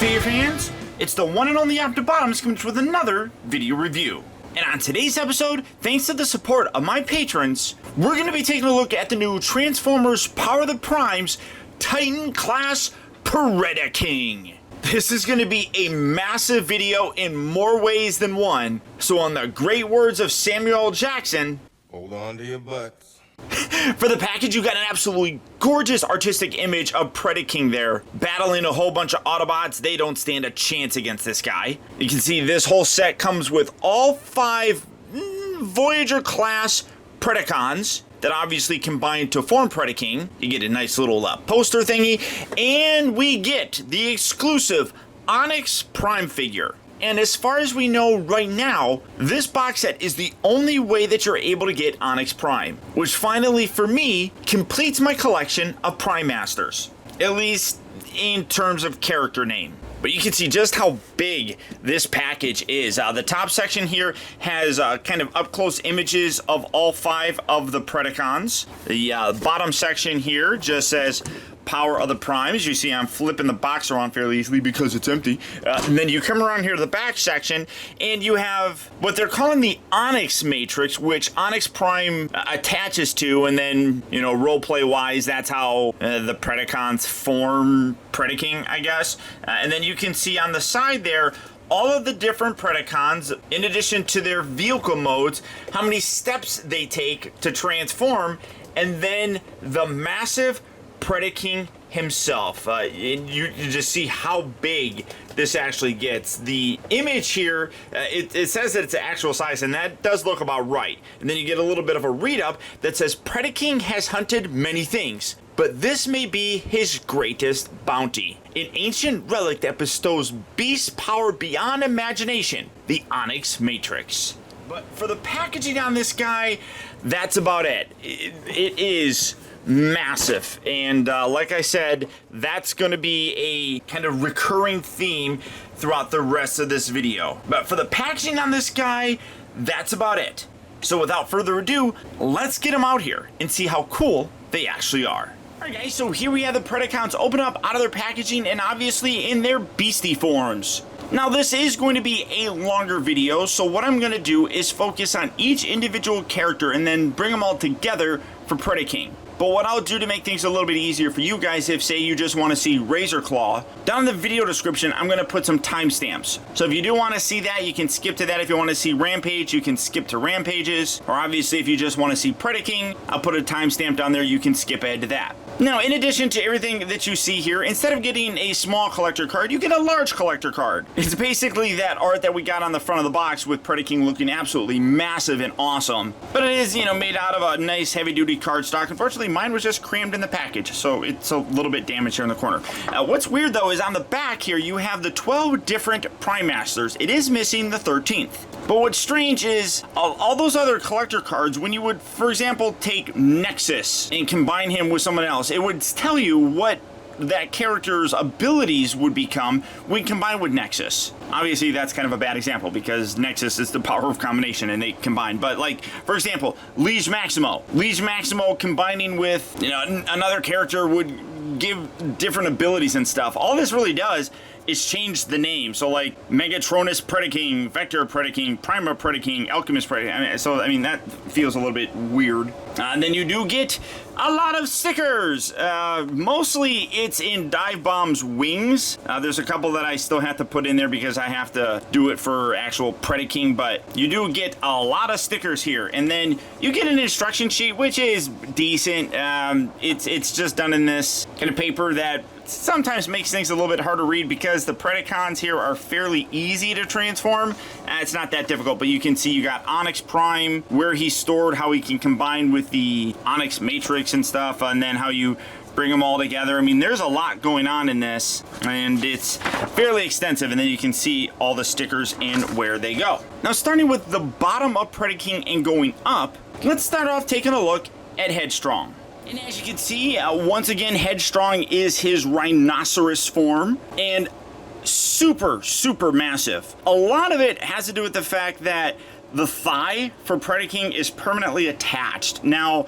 figure fans? It's the one and only Optibotimus coming with another video review. And on today's episode, thanks to the support of my patrons, we're going to be taking a look at the new Transformers Power of the Primes Titan class Predaking. This is going to be a massive video in more ways than one, so on the great words of Samuel L. Jackson, hold on to your butts. For the package, you got an absolutely gorgeous artistic image of Predaking there, battling a whole bunch of Autobots. They don't stand a chance against this guy. You can see this whole set comes with all 5 Voyager class Predacons that obviously combine to form Predaking. You get a nice little poster thingy, and we get the exclusive Onyx Prime figure. And as far as we know right now, this box set is the only way that you're able to get Onyx Prime, which finally, for me, completes my collection of Prime Masters, at least in terms of character name. But you can see just how big this package is. The top section here has kind of up-close images of all 5 of the Predacons. The bottom section here just says Power of the Primes. You see I'm flipping the box around fairly easily because it's empty. And then you come around here to the back section and you have what they're calling the Onyx Matrix, which Onyx Prime attaches to, and then, you know, roleplay wise, that's how the Predacons form Predaking, I guess. And then you can see on the side there all of the different Predacons, in addition to their vehicle modes, how many steps they take to transform, and then the massive Predaking himself. You just see how big this actually gets. The image here, it says that it's an actual size, and that does look about right. And then you get a little bit of a read-up that says Predaking has hunted many things, but this may be his greatest bounty. An ancient relic that bestows beast power beyond imagination, the Onyx Matrix. But for the packaging on this guy, that's about it. It is massive, and like I said, that's going to be a kind of recurring theme throughout the rest of this video. But for the packaging on this guy, that's about it. So without further ado, let's get them out here and see how cool they actually are. Alright guys, so here we have the Predacons open up out of their packaging and obviously in their beastie forms. Now this is going to be a longer video, so what I'm going to do is focus on each individual character and then bring them all together for Predaking. But what I'll do to make things a little bit easier for you guys, if say you just want to see Razorclaw, down in the video description I'm going to put some timestamps. So if you do want to see that, you can skip to that. If you want to see Rampage, you can skip to Rampages. Or obviously if you just want to see Predaking, I'll put a timestamp down there, you can skip ahead to that. Now, in addition to everything that you see here, instead of getting a small collector card, you get a large collector card. It's basically that art that we got on the front of the box with Predaking looking absolutely massive and awesome. But it is, you know, made out of a nice heavy-duty cardstock. Unfortunately, mine was just crammed in the package, so it's a little bit damaged here in the corner. What's weird, though, is on the back here, you have the 12 different Prime Masters. It is missing the 13th. But what's strange is all those other collector cards, when you would, for example, take Nexus and combine him with someone else, it would tell you what that character's abilities would become when combined with Nexus. Obviously, that's kind of a bad example because Nexus is the power of combination and they combine. But like, for example, Liege Maximo. Liege Maximo combining with, you know, another character would give different abilities and stuff. All this really does is change the name. So like Megatronus Predaking, Vector Predaking, Prima Predaking, Alchemist Predaking. I mean, that feels a little bit weird. And then you do get a lot of stickers. Mostly it's in Divebomb's wings. There's a couple that I still have to put in there because I have to do it for actual Predaking, but you do get a lot of stickers here. And then you get an instruction sheet, which is decent. It's just done in this kind of paper that sometimes makes things a little bit hard to read because the Predacons here are fairly easy to transform. It's not that difficult, but you can see you got Onyx Prime, where he's stored, how he can combine with the Onyx Matrix and stuff, and then how you bring them all together. I mean, there's a lot going on in this, and it's fairly extensive, and then you can see all the stickers and where they go. Now, starting with the bottom of Predaking and going up, let's start off taking a look at Headstrong. And as you can see, once again, Headstrong is his rhinoceros form, and super, super massive. A lot of it has to do with the fact that the thigh for Predaking is permanently attached. Now,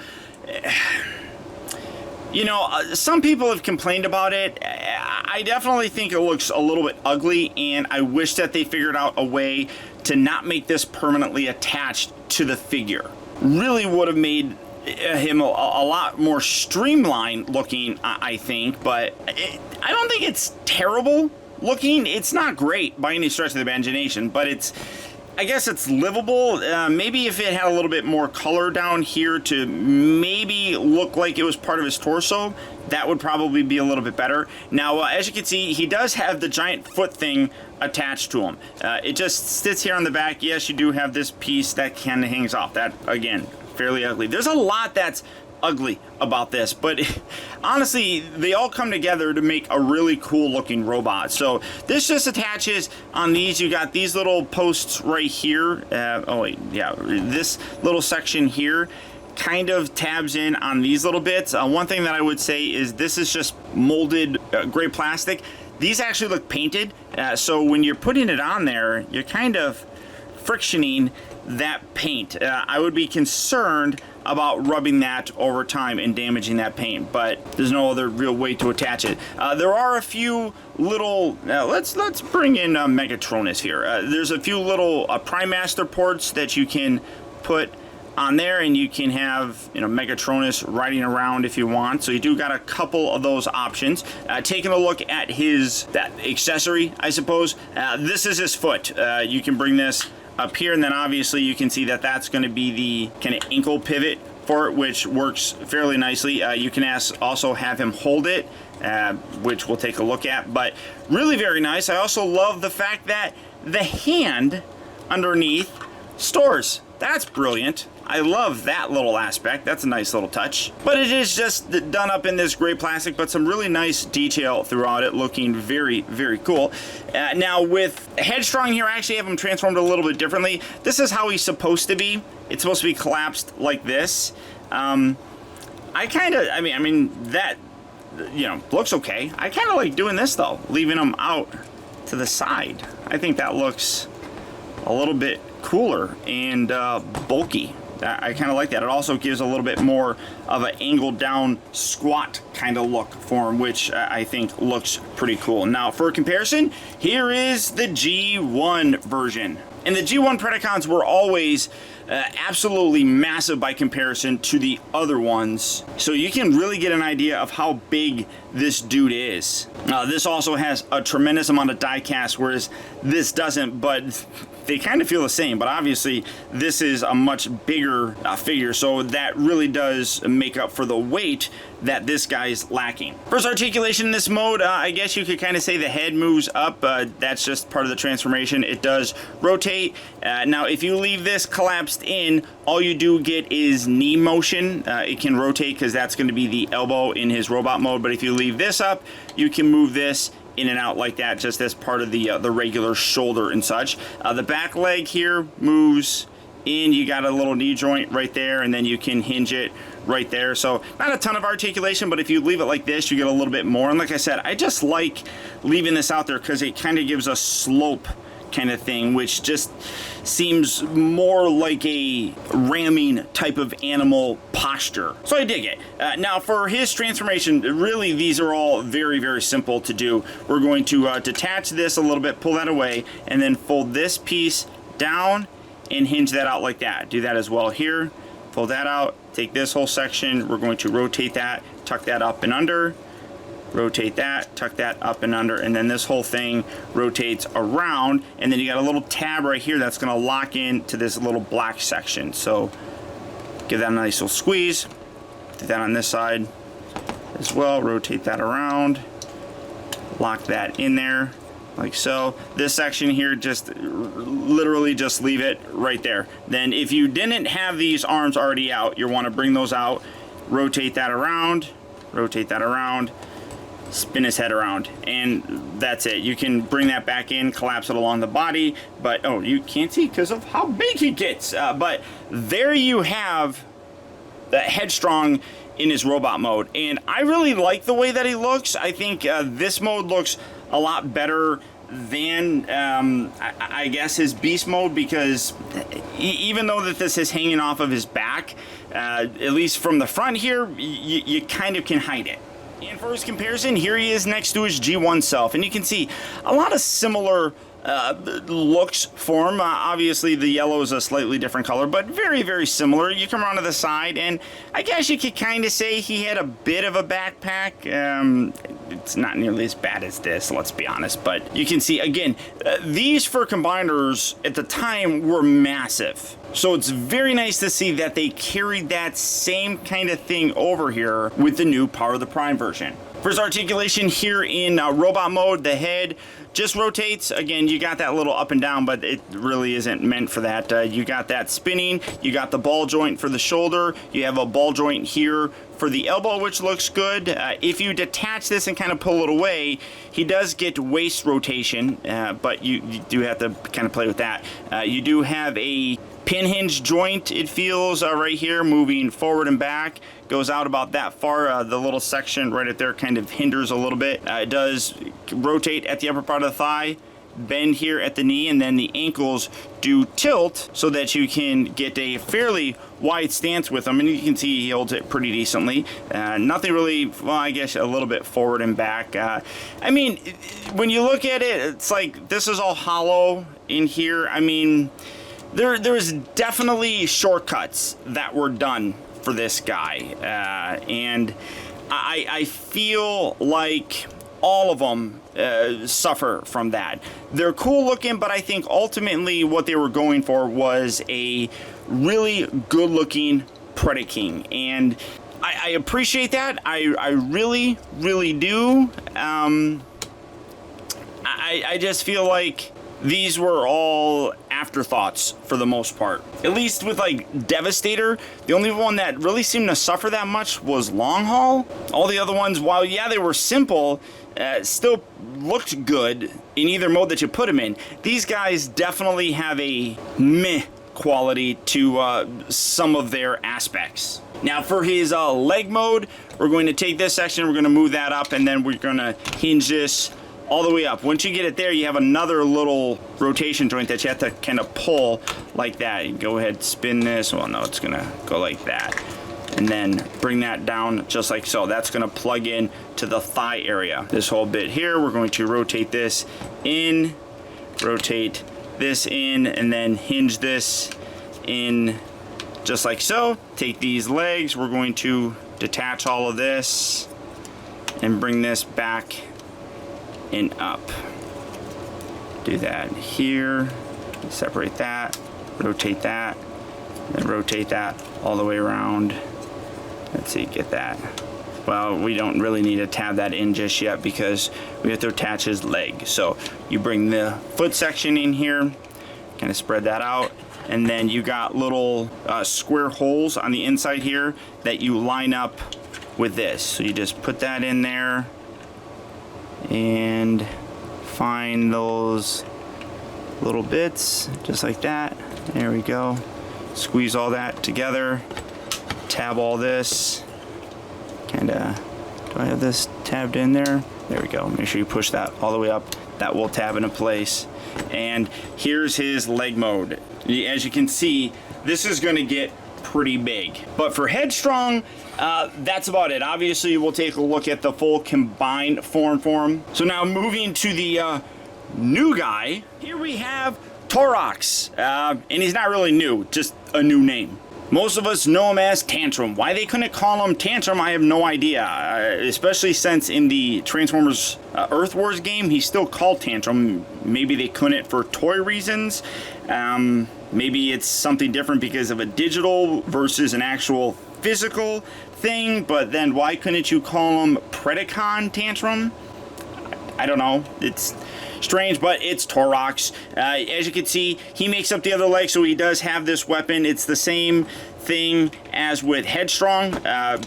You know, some people have complained about it. I definitely think it looks a little bit ugly, and I wish that they figured out a way to not make this permanently attached to the figure. Really would have made him a lot more streamlined looking, I think, but I don't think it's terrible looking. It's not great by any stretch of the imagination, but I guess it's livable. Maybe if it had a little bit more color down here to maybe look like it was part of his torso, that would probably be a little bit better. Now, as you can see, he does have the giant foot thing attached to him. It just sits here on the back. Yes, you do have this piece that kind of hangs off. That, again, fairly ugly. There's a lot that's ugly about this, but honestly, they all come together to make a really cool looking robot. So this just attaches on these. You got these little posts right here. Oh wait, yeah, this little section here kind of tabs in on these little bits. One thing that I would say is this is just molded gray plastic. These actually look painted, so when you're putting it on there, you're kind of frictioning that paint. I would be concerned about rubbing that over time and damaging that paint, but there's no other real way to attach it. There are a few little, let's bring in Megatronus here. There's a few little Prime Master ports that you can put on there, and you can have, you know, Megatronus riding around if you want. So you do got a couple of those options. Taking a look at that accessory, I suppose. This is his foot. You can bring this up here, and then obviously you can see that that's going to be the kind of ankle pivot for it, which works fairly nicely. You can also have him hold it, which we'll take a look at, but really very nice. I also love the fact that the hand underneath stores. That's brilliant. I love that little aspect. That's a nice little touch. But it is just done up in this gray plastic, but some really nice detail throughout it, looking very, very cool. Now with Headstrong here, I actually have him transformed a little bit differently. This is how he's supposed to be. It's supposed to be collapsed like this. I mean, that, you know, looks okay. I kind of like doing this though, leaving him out to the side. I think that looks a little bit cooler and bulky. I kind of like that. It also gives a little bit more of an angled down squat kind of look for him, which I think looks pretty cool. Now for comparison, here is the G1 version. And the G1 Predacons were always absolutely massive by comparison to the other ones. So you can really get an idea of how big this dude is. This also has a tremendous amount of die cast, whereas this doesn't, but they kind of feel the same. But obviously this is a much bigger figure, so that really does make up for the weight that this guy's lacking. First articulation in this mode, I guess you could kind of say the head moves up. That's just part of the transformation. It does rotate. Now if you leave this collapsed in, all you do get is knee motion. It can rotate because that's going to be the elbow in his robot mode, but if you leave this up, you can move this in and out like that, just as part of the regular shoulder and such. The back leg here moves in. You got a little knee joint right there, and then you can hinge it right there. So not a ton of articulation, but if you leave it like this, you get a little bit more. And like I said, I just like leaving this out there because it kind of gives a slope kind of thing, which just seems more like a ramming type of animal posture. So I dig it. Now for his transformation, really these are all very, very simple to do. We're going to detach this a little bit, pull that away, and then fold this piece down and hinge that out like that. Do that as well here. Fold that out, take this whole section, we're going to rotate that, tuck that up and under, rotate that, tuck that up and under, and then this whole thing rotates around, and then you got a little tab right here that's going to lock in to this little black section. So give that a nice little squeeze. Do that on this side as well, rotate that around, lock that in there like so. This section here, just literally just leave it right there. Then if you didn't have these arms already out, you want to bring those out, rotate that around, spin his head around, and that's it. You can bring that back in, collapse it along the body, but oh, you can't see because of how big he gets. But there you have the Headstrong in his robot mode, and I really like the way that he looks. I think this mode looks a lot better than, I guess, his beast mode, because even though that this is hanging off of his back, at least from the front here, you kind of can hide it. And for his comparison, here he is next to his G1 self, and you can see a lot of similar looks for him. Obviously the yellow is a slightly different color, but very, very similar. You come around to the side, and I guess you could kind of say he had a bit of a backpack. It's not nearly as bad as this, let's be honest, but you can see, again, these fur combiners at the time were massive. So it's very nice to see that they carried that same kind of thing over here with the new Power of the Prime version. For his articulation here in robot mode, the head just rotates. Again, you got that little up and down, but it really isn't meant for that. You got that spinning, you got the ball joint for the shoulder, you have a ball joint here for the elbow, which looks good. If you detach this and kind of pull it away, he does get waist rotation, but you do have to kind of play with that. You do have a pin hinge joint, it feels, right here, moving forward and back. Goes out about that far. The little section right up there kind of hinders a little bit. It does rotate at the upper part of the thigh, bend here at the knee, and then the ankles do tilt so that you can get a fairly wide stance with them, and you can see he holds it pretty decently. Nothing really, well, I guess a little bit forward and back. I mean, when you look at it, it's like this is all hollow in here. I mean, there's definitely shortcuts that were done for this guy, and I feel like all of them suffer from that. They're cool looking, but I think ultimately what they were going for was a really good looking Predaking, and I appreciate that. I really, really do. I just feel like these were all afterthoughts for the most part. At least with like Devastator, the only one that really seemed to suffer that much was Long Haul. All the other ones, while yeah, they were simple, still looked good in either mode that you put them in. These guys definitely have a meh quality to some of their aspects. Now for his leg mode, we're going to take this section, we're going to move that up, and then we're going to hinge this all the way up. Once you get it there, you have another little rotation joint that you have to kind of pull like that. You go ahead, spin this. Well, no, it's gonna go like that, and then bring that down just like so. That's gonna plug in to the thigh area. This whole bit here, we're going to rotate this in, rotate this in, and then hinge this in just like so. Take these legs, we're going to detach all of this and bring this back and up. Do that here, separate that, rotate that, and rotate that all the way around. Let's see, get that. Well, we don't really need to tab that in just yet because we have to attach his leg. So you bring the foot section in here, kind of spread that out, and then you got little square holes on the inside here that you line up with this. So you just put that in there and find those little bits just like that. There we go. Squeeze all that together, tab all this, kind of, do I have this tabbed in there? There we go. Make sure you push that all the way up. That will tab into place. And here's his leg mode. As you can see, this is going to get pretty big. But for Headstrong, that's about it. Obviously, we'll take a look at the full combined form for him. So now moving to the new guy, here we have Torrox. And he's not really new, just a new name. Most of us know him as Tantrum. Why they couldn't call him Tantrum, I have no idea. Especially since in the Transformers Earth Wars game, he's still called Tantrum. Maybe they couldn't for toy reasons. Maybe it's something different because of a digital versus an actual physical thing. But then why couldn't you call him Predaking Tantrum? I don't know. It's strange, but it's Torrox. As you can see, he makes up the other leg, so he does have this weapon. It's the same thing as with Headstrong.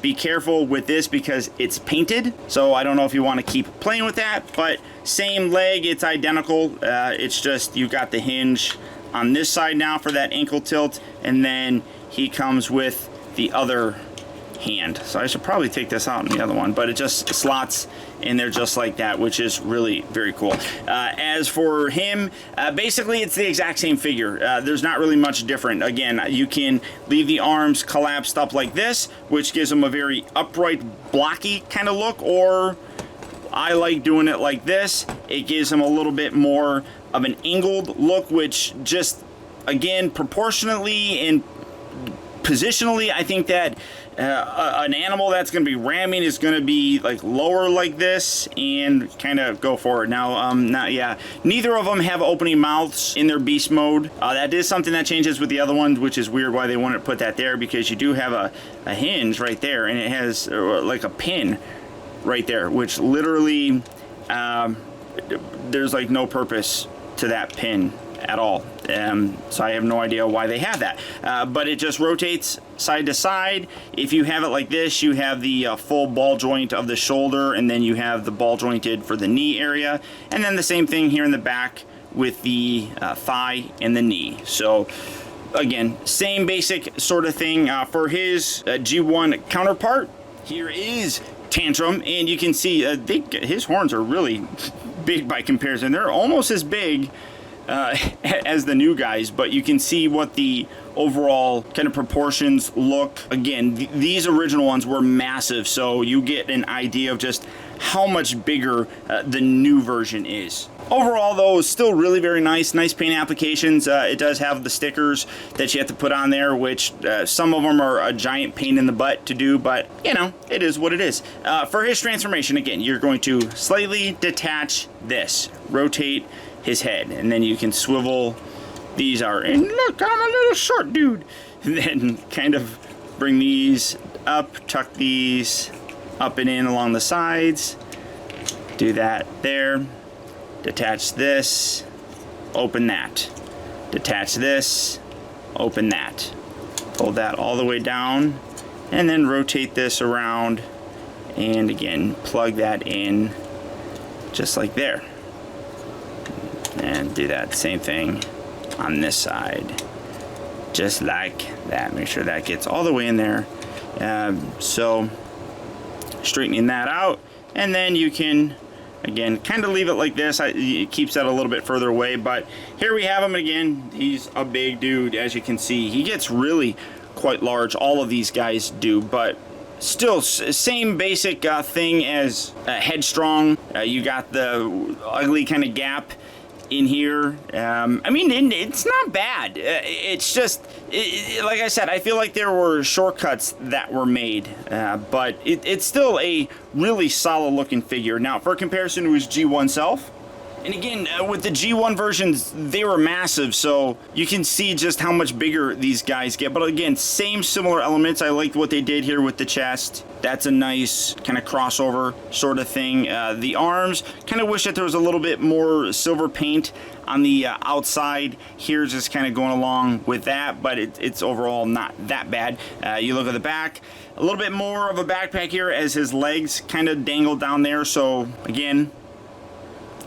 Be careful with this because it's painted, so I don't know if you want to keep playing with that, but same leg, it's identical. It's just you got the hinge on this side now for that ankle tilt, and then he comes with the other hand. So I should probably take this out in the other one, but it just slots in there just like that, which is really very cool. As for him, basically it's the exact same figure. There's not really much different. Again, you can leave the arms collapsed up like this, which gives him a very upright, blocky kind of look, or I like doing it like this. It gives him a little bit more of an angled look, which just, again, proportionately and positionally, I think that an animal that's going to be ramming is going to be like lower like this and kind of go forward. Now, neither of them have opening mouths in their beast mode. That is something that changes with the other ones, which is weird why they wouldn't put that there, because you do have a hinge right there, and it has like a pin right there, which literally there's like no purpose to that pin at all. So I have no idea why they have that, but it just rotates side to side. If you have it like this, you have the full ball joint of the shoulder, and then you have the ball jointed for the knee area, and then the same thing here in the back with the thigh and the knee. So again, same basic sort of thing. For his G1 counterpart, here is Tantrum, and you can see his horns are really big by comparison. They're almost as big as the new guys, but you can see what the overall kind of proportions look. Again, these original ones were massive, so you get an idea of just how much bigger the new version is. Overall, though, it's still really very nice paint applications. It does have the stickers that you have to put on there, which some of them are a giant pain in the butt to do, but you know, it is what it is. For his transformation, again, you're going to slightly detach this, rotate his head, and then you can swivel these are, and look, I'm a little short dude, and then kind of bring these up, tuck these up and in along the sides, do that there, detach this, open that, detach this, open that, pull that all the way down, and then rotate this around, and again plug that in just like there. And do that same thing on this side, just like that. Make sure that gets all the way in there. So straightening that out, and then you can again kind of leave it like this. It keeps that a little bit further away, but here we have him again. He's a big dude, as you can see. He gets really quite large. All of these guys do, but still same basic thing as Headstrong. You got the ugly kind of gap in here. I mean, it's not bad. It's just, like I said, I feel like there were shortcuts that were made, but it's still a really solid looking figure. Now, for comparison to his G1 self, and again, with the G1 versions, they were massive, so you can see just how much bigger these guys get. But again, same similar elements. I liked what they did here with the chest. That's a nice kind of crossover sort of thing. The arms, kind of wish that there was a little bit more silver paint on the outside. Here's just kind of going along with that, but it's overall not that bad. You look at the back, a little bit more of a backpack here as his legs kind of dangle down there. So again,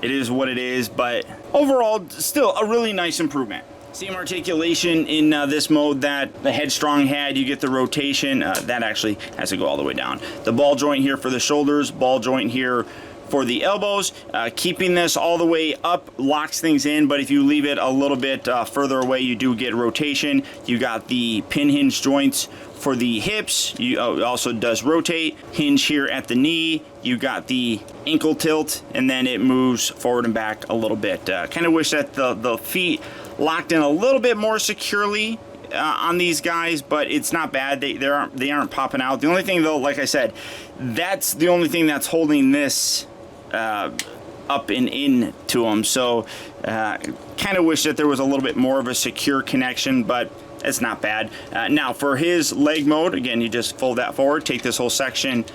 it is what it is, but overall, still a really nice improvement. Same articulation in this mode that the Headstrong had. You get the rotation. That actually has to go all the way down. The ball joint here for the shoulders, ball joint here for the elbows. Keeping this all the way up locks things in, but if you leave it a little bit further away, you do get rotation. You got the pin hinge joints for the hips. You also does rotate. Hinge here at the knee. You got the ankle tilt, and then it moves forward and back a little bit. Kind of wish that the feet locked in a little bit more securely on these guys, but it's not bad. They aren't popping out. The only thing, though, like I said, that's the only thing that's holding this up and in to them. So kind of wish that there was a little bit more of a secure connection, but it's not bad. Now for his leg mode, again, you just fold that forward, take this whole section,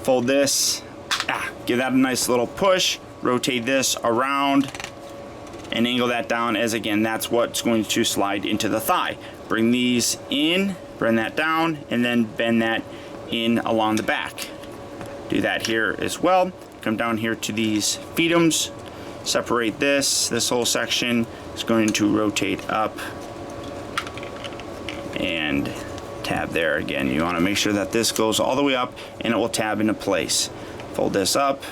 fold this, give that a nice little push, rotate this around, and angle that down, as again, that's what's going to slide into the thigh. Bring these in, bring that down, and then bend that in along the back. Do that here as well. Come down here to these fetums, separate this whole section is going to rotate up and tab there. Again, you want to make sure that this goes all the way up and it will tab into place. Fold this up.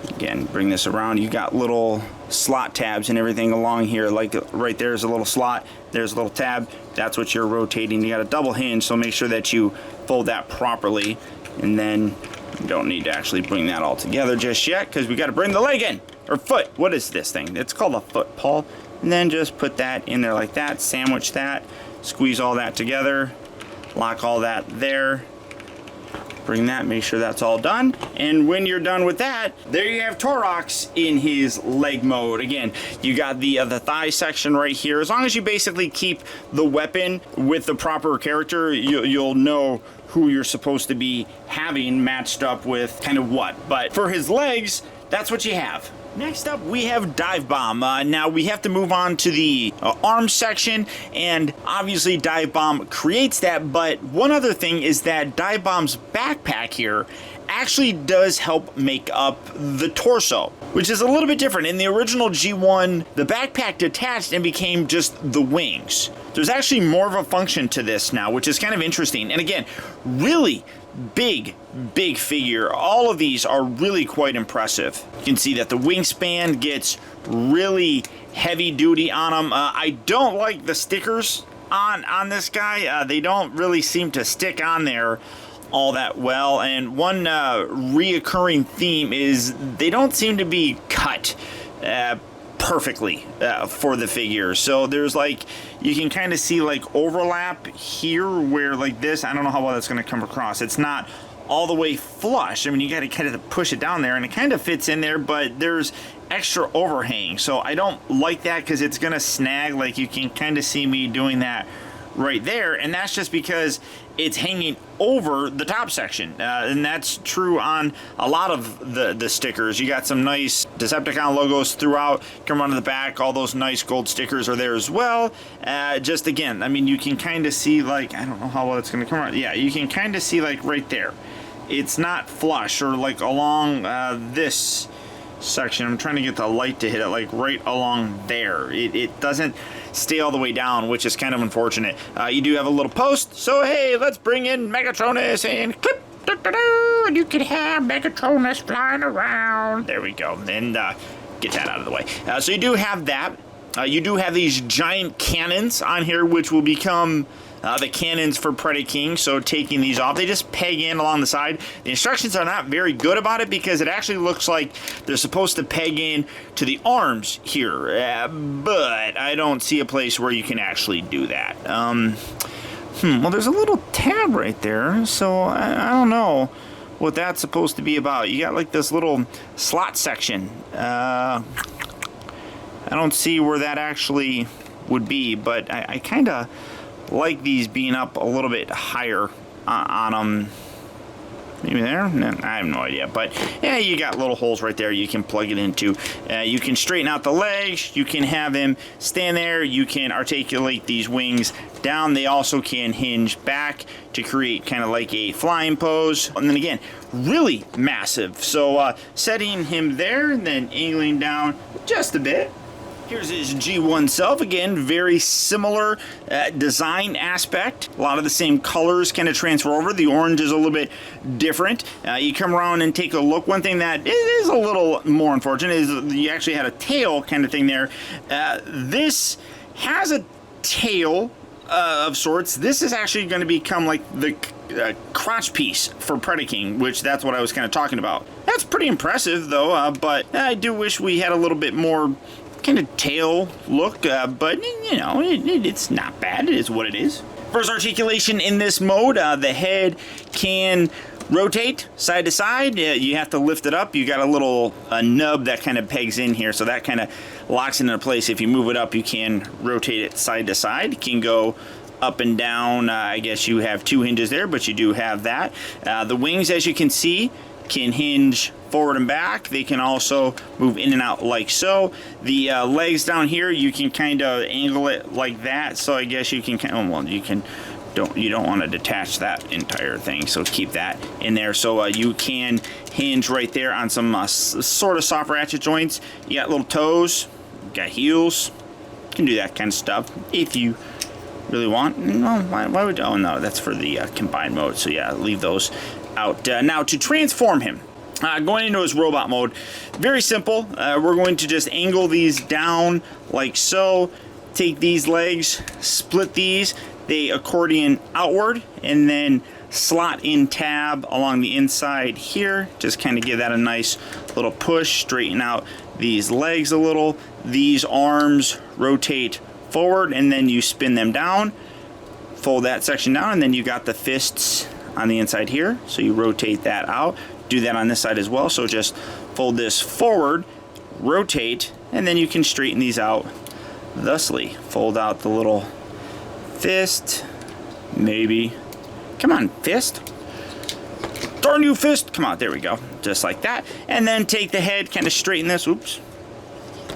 Again, bring this around. You got little slot tabs and everything along here. Like right there's a little slot, there's a little tab. That's what you're rotating. You got a double hinge, so make sure that you fold that properly. And then you don't need to actually bring that all together just yet, because we got to bring the leg in, or foot. What is this thing? It's called a foot, Paul. And then just put that in there like that, sandwich that, squeeze all that together, lock all that there. Bring that, make sure that's all done. And when you're done with that, there you have Torrox in his leg mode. Again, you got the thigh section right here. As long as you basically keep the weapon with the proper character, you'll know who you're supposed to be having matched up with kind of what. But for his legs, that's what you have. Next up, we have Divebomb. Now, we have to move on to the arm section, and obviously Divebomb creates that, but one other thing is that Divebomb's backpack here actually does help make up the torso, which is a little bit different. In the original G1, the backpack detached and became just the wings. There's actually more of a function to this now, which is kind of interesting. And again, really big figure. All of these are really quite impressive. You can see that the wingspan gets really heavy duty on them. I don't like the stickers on this guy. They don't really seem to stick on there all that well, and one reoccurring theme is they don't seem to be cut perfectly for the figure. So there's like, you can kind of see like overlap here where like this, I don't know how well that's going to come across. It's not all the way flush. I mean, you got to kind of push it down there and it kind of fits in there, but there's extra overhang. So I don't like that because it's going to snag. Like you can kind of see me doing that right there, and that's just because it's hanging over the top section, and that's true on a lot of the stickers. You got some nice Decepticon logos throughout. Come around to the back, all those nice gold stickers are there as well. Just again, I mean, you can kind of see, like, I don't know how well it's going to come around. Yeah, you can kind of see like right there, it's not flush, or like along this section. I'm trying to get the light to hit it, like right along there. It doesn't stay all the way down, which is kind of unfortunate. You do have a little post, so hey, let's bring in Megatronus and clip, and you can have Megatronus flying around. There we go, and get that out of the way. So you do have that. You do have these giant cannons on here, which will become the cannons for Predaking. So taking these off, they just peg in along the side. The instructions are not very good about it because it actually looks like they're supposed to peg in to the arms here, but I don't see a place where you can actually do that. Well, there's a little tab right there, so I don't know what that's supposed to be about. You got like this little slot section. I don't see where that actually would be, but I kind of like these being up a little bit higher on them. Maybe there? No, I have no idea. But yeah, you got little holes right there you can plug it into. You can straighten out the legs. You can have him stand there. You can articulate these wings down. They also can hinge back to create kind of like a flying pose. And then again, really massive. So setting him there and then angling down just a bit. Here's his G1 self. Again, very similar design aspect. A lot of the same colors kind of transfer over. The orange is a little bit different. You come around and take a look. One thing that is a little more unfortunate is you actually had a tail kind of thing there. This has a tail of sorts. This is actually going to become like the crotch piece for Predaking, which that's what I was kind of talking about. That's pretty impressive though, but I do wish we had a little bit more kind of tail look, but you know, it's not bad. It is what it is. First articulation in this mode, the head can rotate side to side. You have to lift it up. You got a little nub that kind of pegs in here, so that kind of locks it into place. If you move it up, you can rotate it side to side. It can go up and down. I guess you have two hinges there, but you do have that. The wings, as you can see, can hinge forward and back. They can also move in and out like so. The legs down here, you can kind of angle it like that. So I guess you can, well, you don't want to detach that entire thing, so keep that in there. So you can hinge right there on some sort of soft ratchet joints. You got little toes, you got heels. You can do that kind of stuff if you really want. No, why would, oh no, that's for the combined mode. So yeah, leave those out. Now to transform him, going into his robot mode, very simple. We're going to just angle these down like so. Take these legs, split these, they accordion outward, and then slot in tab along the inside here. Just kind of give that a nice little push, straighten out these legs a little. These arms rotate forward, and then you spin them down, fold that section down, and then you got the fists on the inside here. So you rotate that out. Do that on this side as well. So just fold this forward, rotate, and then you can straighten these out thusly. Fold out the little fist, maybe. Come on, fist. Darn you, fist. Come on, there we go. Just like that. And then take the head, kind of straighten this. Oops.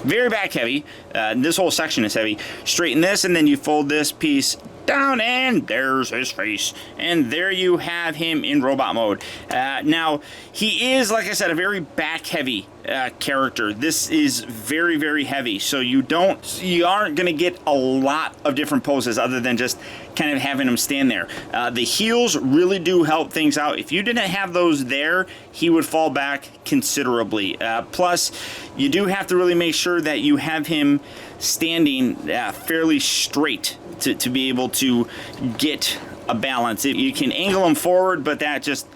Very back heavy. This whole section is heavy. Straighten this, and then you fold this piece down, and there's his face. And there you have him in robot mode. Now, he is, like I said, a very back heavy character. This is very, very heavy. So you aren't going to get a lot of different poses other than just kind of having him stand there. The heels really do help things out. If you didn't have those there, he would fall back considerably. Plus, you do have to really make sure that you have him standing fairly straight to be able to get a balance. You can angle them forward, but that just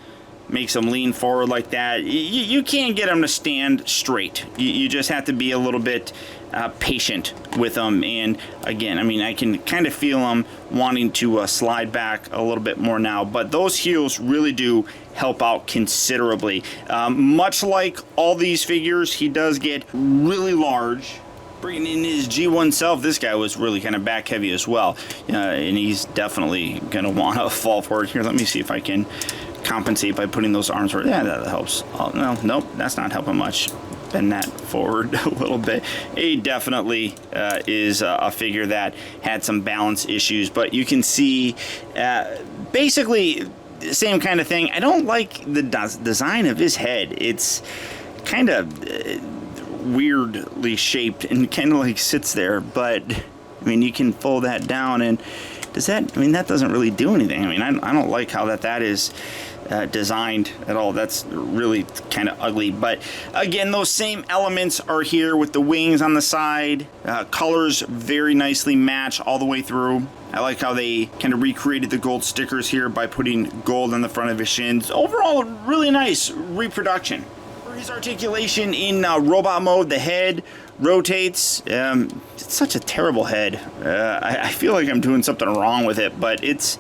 makes them lean forward like that. You can't get them to stand straight. You just have to be a little bit patient with them. And again, I mean, I can kind of feel them wanting to slide back a little bit more now, but those heels really do help out considerably. Much like all these figures, he does get really large. Bringing in his G1 self, this guy was really kind of back heavy as well, and he's definitely going to want to fall forward here. Let me see if I can compensate by putting those arms forward. Yeah, that helps. Oh, no, nope, that's not helping much. Bend that forward a little bit. He definitely is a figure that had some balance issues, but you can see basically the same kind of thing. I don't like the design of his head. It's kind of weirdly shaped and kind of like sits there, but I mean, you can fold that down, and does that, I mean, that doesn't really do anything. I mean, I don't like how that is designed at all. That's really kind of ugly, but again, those same elements are here with the wings on the side. Colors very nicely match all the way through. I like how they kind of recreated the gold stickers here by putting gold on the front of his shins. Overall, really nice reproduction. His articulation in robot mode, the head rotates. It's such a terrible head. I feel like I'm doing something wrong with it, but it's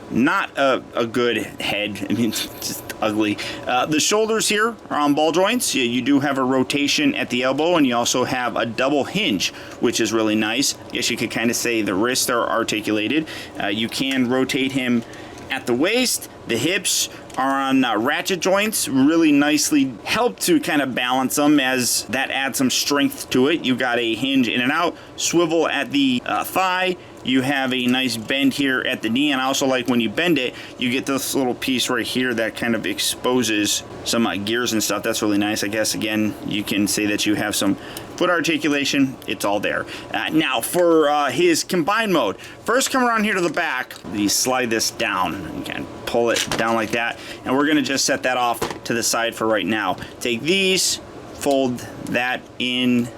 not a good head. I mean, it's just ugly. The shoulders here are on ball joints. You do have a rotation at the elbow, and you also have a double hinge, which is really nice. I guess you could kind of say the wrists are articulated. You can rotate him at the waist. The hips are on ratchet joints, really nicely help to kind of balance them, as that adds some strength to it. You got a hinge in and out, swivel at the thigh. You have a nice bend here at the knee, and I also like when you bend it, you get this little piece right here that kind of exposes some gears and stuff. That's really nice. I guess, again, you can say that you have some foot articulation. It's all there. Now, for his combined mode, first come around here to the back. You slide this down. You can pull it down like that, and we're going to just set that off to the side for right now. Take these, fold that in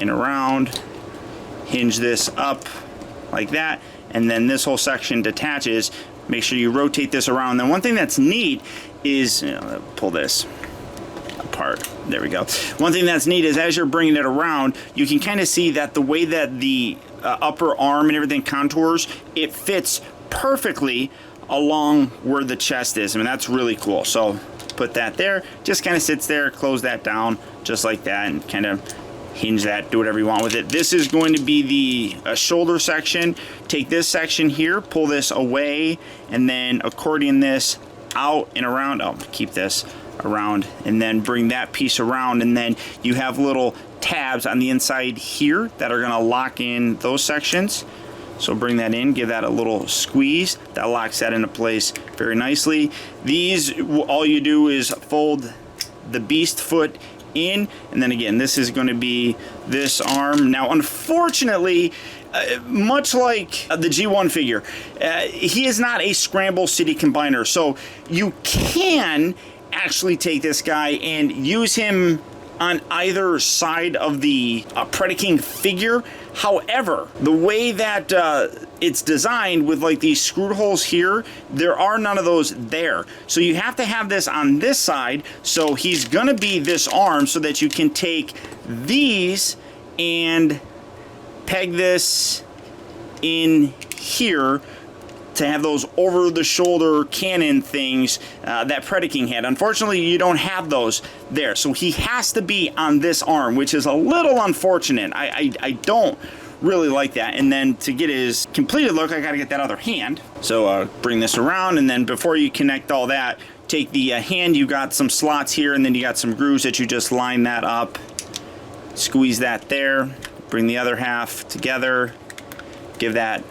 and around, hinge this up like that, and then this whole section detaches. Make sure you rotate this around. Then one thing that's neat is, pull this apart. There we go. One thing that's neat is as you're bringing it around, you can kind of see that the way that the upper arm and everything contours, it fits perfectly along where the chest is. I mean, that's really cool. So put that there, just kind of sits there, close that down just like that, and kind of hinge that, do whatever you want with it. This is going to be the shoulder section. Take this section here, pull this away, and then accordion this out and around. Oh, keep this around, and then bring that piece around, and then you have little tabs on the inside here that are going to lock in those sections. So bring that in, give that a little squeeze. That locks that into place very nicely. These, all you do is fold the beast foot in, and then again, this is going to be this arm. Now, unfortunately, much like the G1 figure, he is not a Scramble City Combiner, so you can actually take this guy and use him on either side of the Predaking figure. However, the way that it's designed with like these screw holes here, there are none of those there. So you have to have this on this side. So he's gonna be this arm so that you can take these and peg this in here to have those over-the-shoulder cannon things that Predaking had. Unfortunately, you don't have those there, so he has to be on this arm, which is a little unfortunate. I don't really like that. And then to get his completed look, I got to get that other hand. So bring this around, and then before you connect all that, take the hand. You got some slots here, and then you got some grooves that you just line that up. Squeeze that there. Bring the other half together. Give that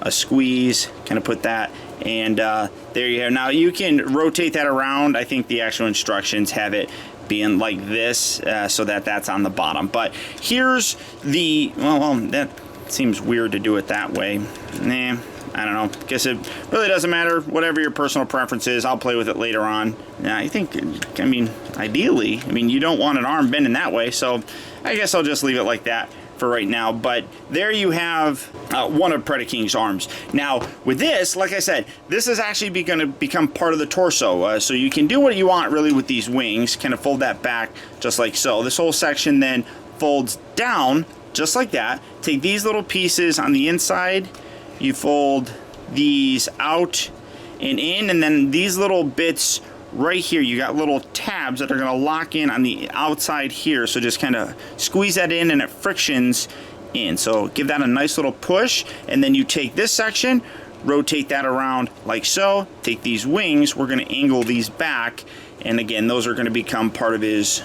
a squeeze, kind of put that, and there you have. Now you can rotate that around. I think the actual instructions have it being like this, so that that's on the bottom. But here's the, well, that seems weird to do it that way. Nah, I don't know. Guess it really doesn't matter. Whatever your personal preference is, I'll play with it later on. Yeah, I think, I mean, ideally, I mean, you don't want an arm bending that way, so I guess I'll just leave it like that for right now. But there you have one of Predaking's arms. Now with this, like I said, this is actually going to become part of the torso, so you can do what you want really with these wings. Kind of fold that back just like so. This whole section then folds down just like that. Take these little pieces on the inside, you fold these out and in, and then these little bits right here, you got little tabs that are going to lock in on the outside here. So just kind of squeeze that in and it frictions in. So give that a nice little push, and then you take this section, rotate that around like so. Take these wings, we're going to angle these back, and again, those are going to become part of his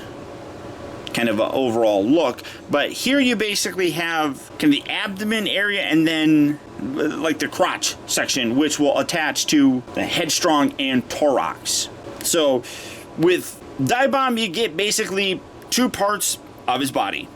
kind of an overall look. But here you basically have kind of the abdomen area, and then like the crotch section, which will attach to the Headstrong and Torrox. So with Divebomb, you get basically two parts of his body.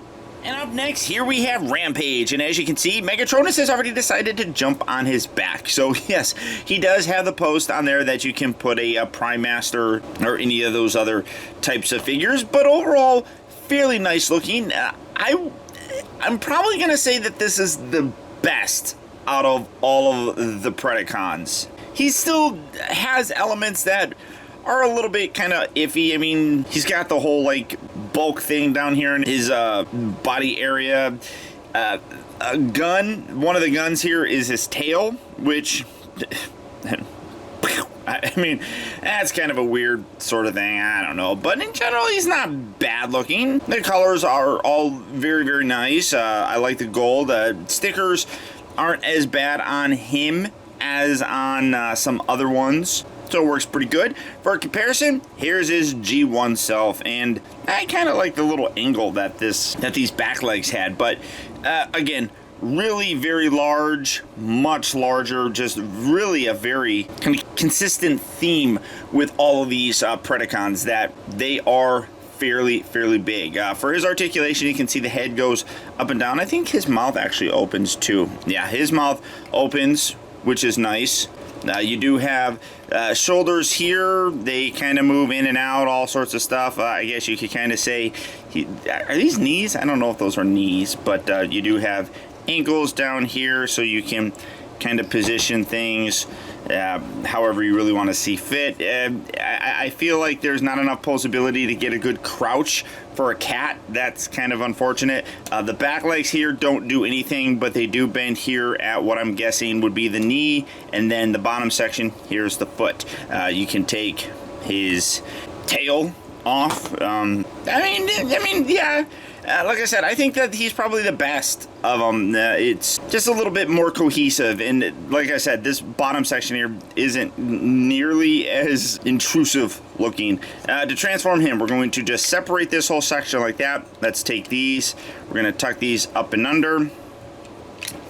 And up next, here we have Rampage. And as you can see, Megatronus has already decided to jump on his back. So yes, he does have the post on there that you can put a Prime Master or any of those other types of figures. But overall, fairly nice looking. I'm probably going to say that this is the best out of all of the Predacons. He still has elements that are a little bit kind of iffy. I mean, he's got the whole like bulk thing down here in his body area. A gun, one of the guns here is his tail, which I mean, that's kind of a weird sort of thing. I don't know, but in general, he's not bad looking. The colors are all very, very nice. I like the gold. Stickers aren't as bad on him as on some other ones, so it works pretty good. For comparison, here's his G1 self, and I kind of like the little angle that these back legs had. But again, really very large, much larger, just really a very kind of consistent theme with all of these Predacons, that they are fairly big. For his articulation, you can see the head goes up and down. I think his mouth actually opens too. Yeah, his mouth opens, which is nice. You do have shoulders here. They kind of move in and out, all sorts of stuff. I guess you could kind of say, are these knees? I don't know if those are knees, but you do have ankles down here, so you can kind of position things however you really want to see fit. I feel like there's not enough posability to get a good crouch for a cat. That's kind of unfortunate. The back legs here don't do anything, but they do bend here at what I'm guessing would be the knee, and then the bottom section, here's the foot. You can take his tail off. I mean, yeah. Like I said, I think that he's probably the best of them. It's just a little bit more cohesive, and like I said, this bottom section here isn't nearly as intrusive looking. To transform him, we're going to just separate this whole section like that. Let's take these. We're going to tuck these up and under,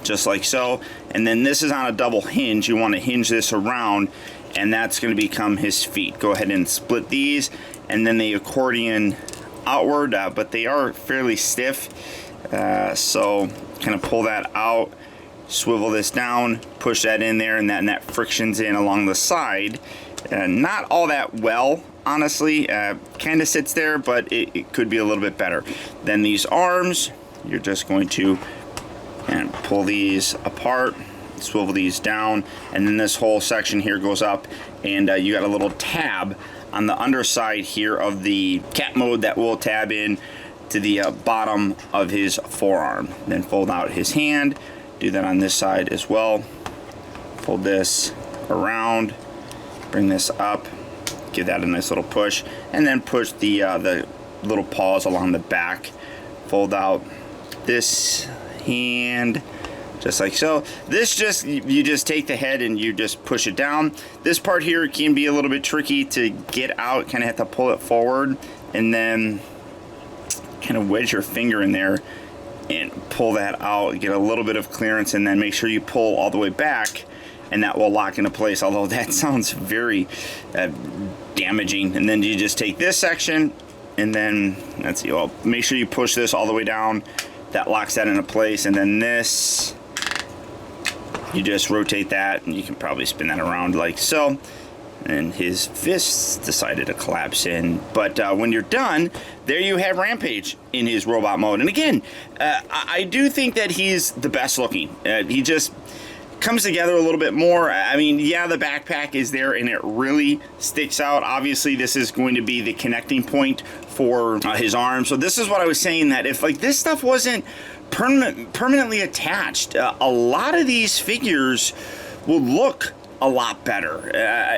just like so. And then this is on a double hinge. You want to hinge this around, and that's going to become his feet. Go ahead and split these, and then the accordion outward, but they are fairly stiff. So kind of pull that out, swivel this down, push that in there, and that friction's in along the side. Not all that well, honestly. Kind of sits there, but it could be a little bit better. Then these arms, you're just going to pull these apart, swivel these down, and then this whole section here goes up, and you got a little tab on the underside here of the cat mode that will tab in to the bottom of his forearm. Then fold out his hand, do that on this side as well. Fold this around, bring this up, give that a nice little push, and then push the little paws along the back. Fold out this hand just like so. This just, you just take the head and you just push it down. This part here can be a little bit tricky to get out, kind of have to pull it forward and then kind of wedge your finger in there and pull that out, get a little bit of clearance, and then make sure you pull all the way back, and that will lock into place, although that sounds very damaging. And then you just take this section and then, let's see, well, make sure you push this all the way down. That locks that into place, and then this, you just rotate that, and you can probably spin that around like so. And his fists decided to collapse in. But when you're done, there you have Rampage in his robot mode. And again, I do think that he's the best looking. He just comes together a little bit more. I mean, yeah, the backpack is there and it really sticks out. Obviously, this is going to be the connecting point for his arm. So this is what I was saying, that if like this stuff wasn't permanently attached, a lot of these figures will look a lot better.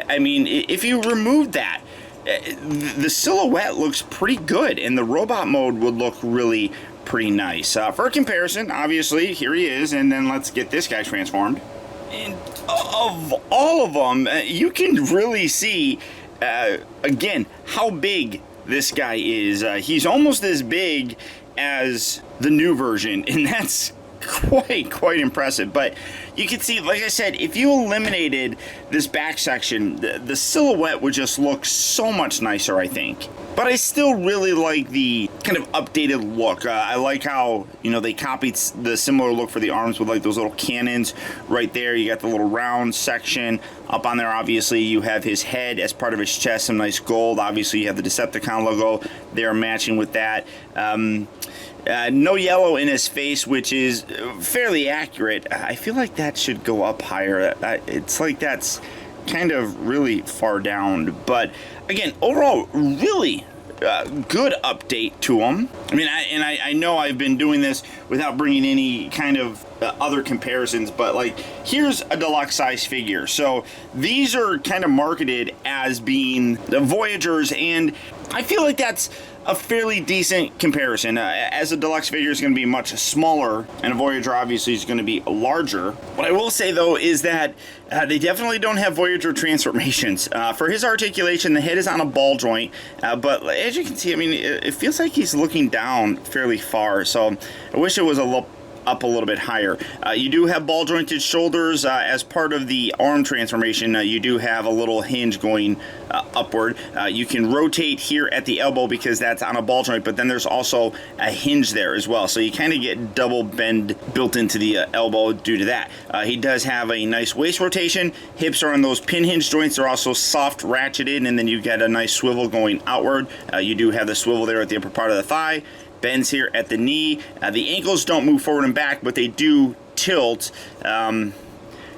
I mean, if you removed that, the silhouette looks pretty good, and the robot mode would look really pretty nice. For comparison, obviously, here he is, and then let's get this guy transformed. And of all of them, you can really see, again, how big this guy is. He's almost as big as the new version, and that's quite impressive. But you can see, like I said, if you eliminated this back section, the silhouette would just look so much nicer, I think. But I still really like the kind of updated look. I like how, you know, they copied the similar look for the arms with like those little cannons right there. You got the little round section up on there. Obviously, you have his head as part of his chest, some nice gold. Obviously, you have the Decepticon logo there matching with that. No yellow in his face, which is fairly accurate. I feel like that should go up higher. It's like that's kind of really far down. But again, overall, really good update to him. I mean, I know I've been doing this without bringing any kind of other comparisons, but like, here's a deluxe size figure. So these are kind of marketed as being the Voyagers, and I feel like that's a fairly decent comparison. As a deluxe figure is going to be much smaller, and a Voyager obviously is going to be larger. What I will say though is that they definitely don't have Voyager transformations. For his articulation, the head is on a ball joint, but as you can see, I mean, it feels like he's looking down fairly far, so I wish it was up a little bit higher. You do have ball jointed shoulders. As part of the arm transformation, you do have a little hinge going upward. You can rotate here at the elbow because that's on a ball joint, but then there's also a hinge there as well, so you kind of get double bend built into the elbow due to that. He does have a nice waist rotation. Hips are on those pin hinge joints. They're also soft ratcheted, and then you get a nice swivel going outward. You do have the swivel there at the upper part of the thigh. Bends here at the knee. The ankles don't move forward and back, but they do tilt.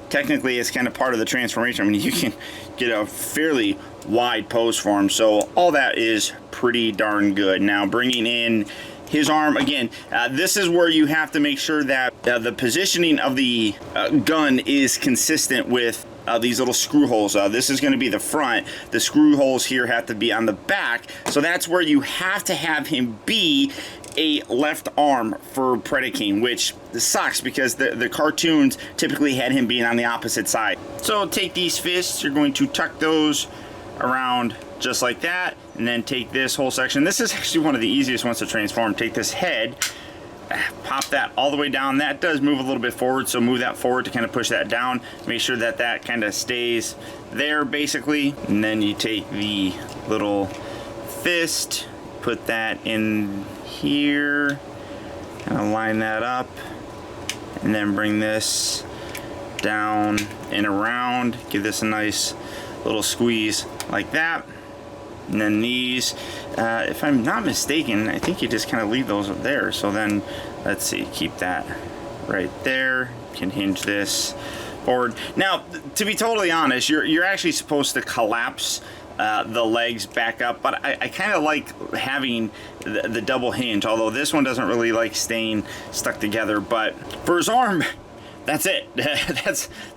Technically, it's kind of part of the transformation. I mean, you can get a fairly wide pose for him, so all that is pretty darn good. Now, bringing in his arm, again, this is where you have to make sure that the positioning of the gun is consistent with these little screw holes. This is going to be the front. The screw holes here have to be on the back, so that's where you have to have him be a left arm for Predaking, which sucks because the cartoons typically had him being on the opposite side. So take these fists, you're going to tuck those around just like that, and then take this whole section. This is actually one of the easiest ones to transform. Take this head, pop that all the way down. That does move a little bit forward, so move that forward to kind of push that down. Make sure that that kind of stays there basically, and then you take the little fist put that in here, kind of line that up, and then bring this down and around, give this a nice little squeeze like that. And then these, if I'm not mistaken, I think you just kind of leave those up there. So then, let's see, keep that right there. Can hinge this forward. Now, to be totally honest, you're actually supposed to collapse the legs back up, but I kind of like having the double hinge, although this one doesn't really like staying stuck together. But for his arm, that's it.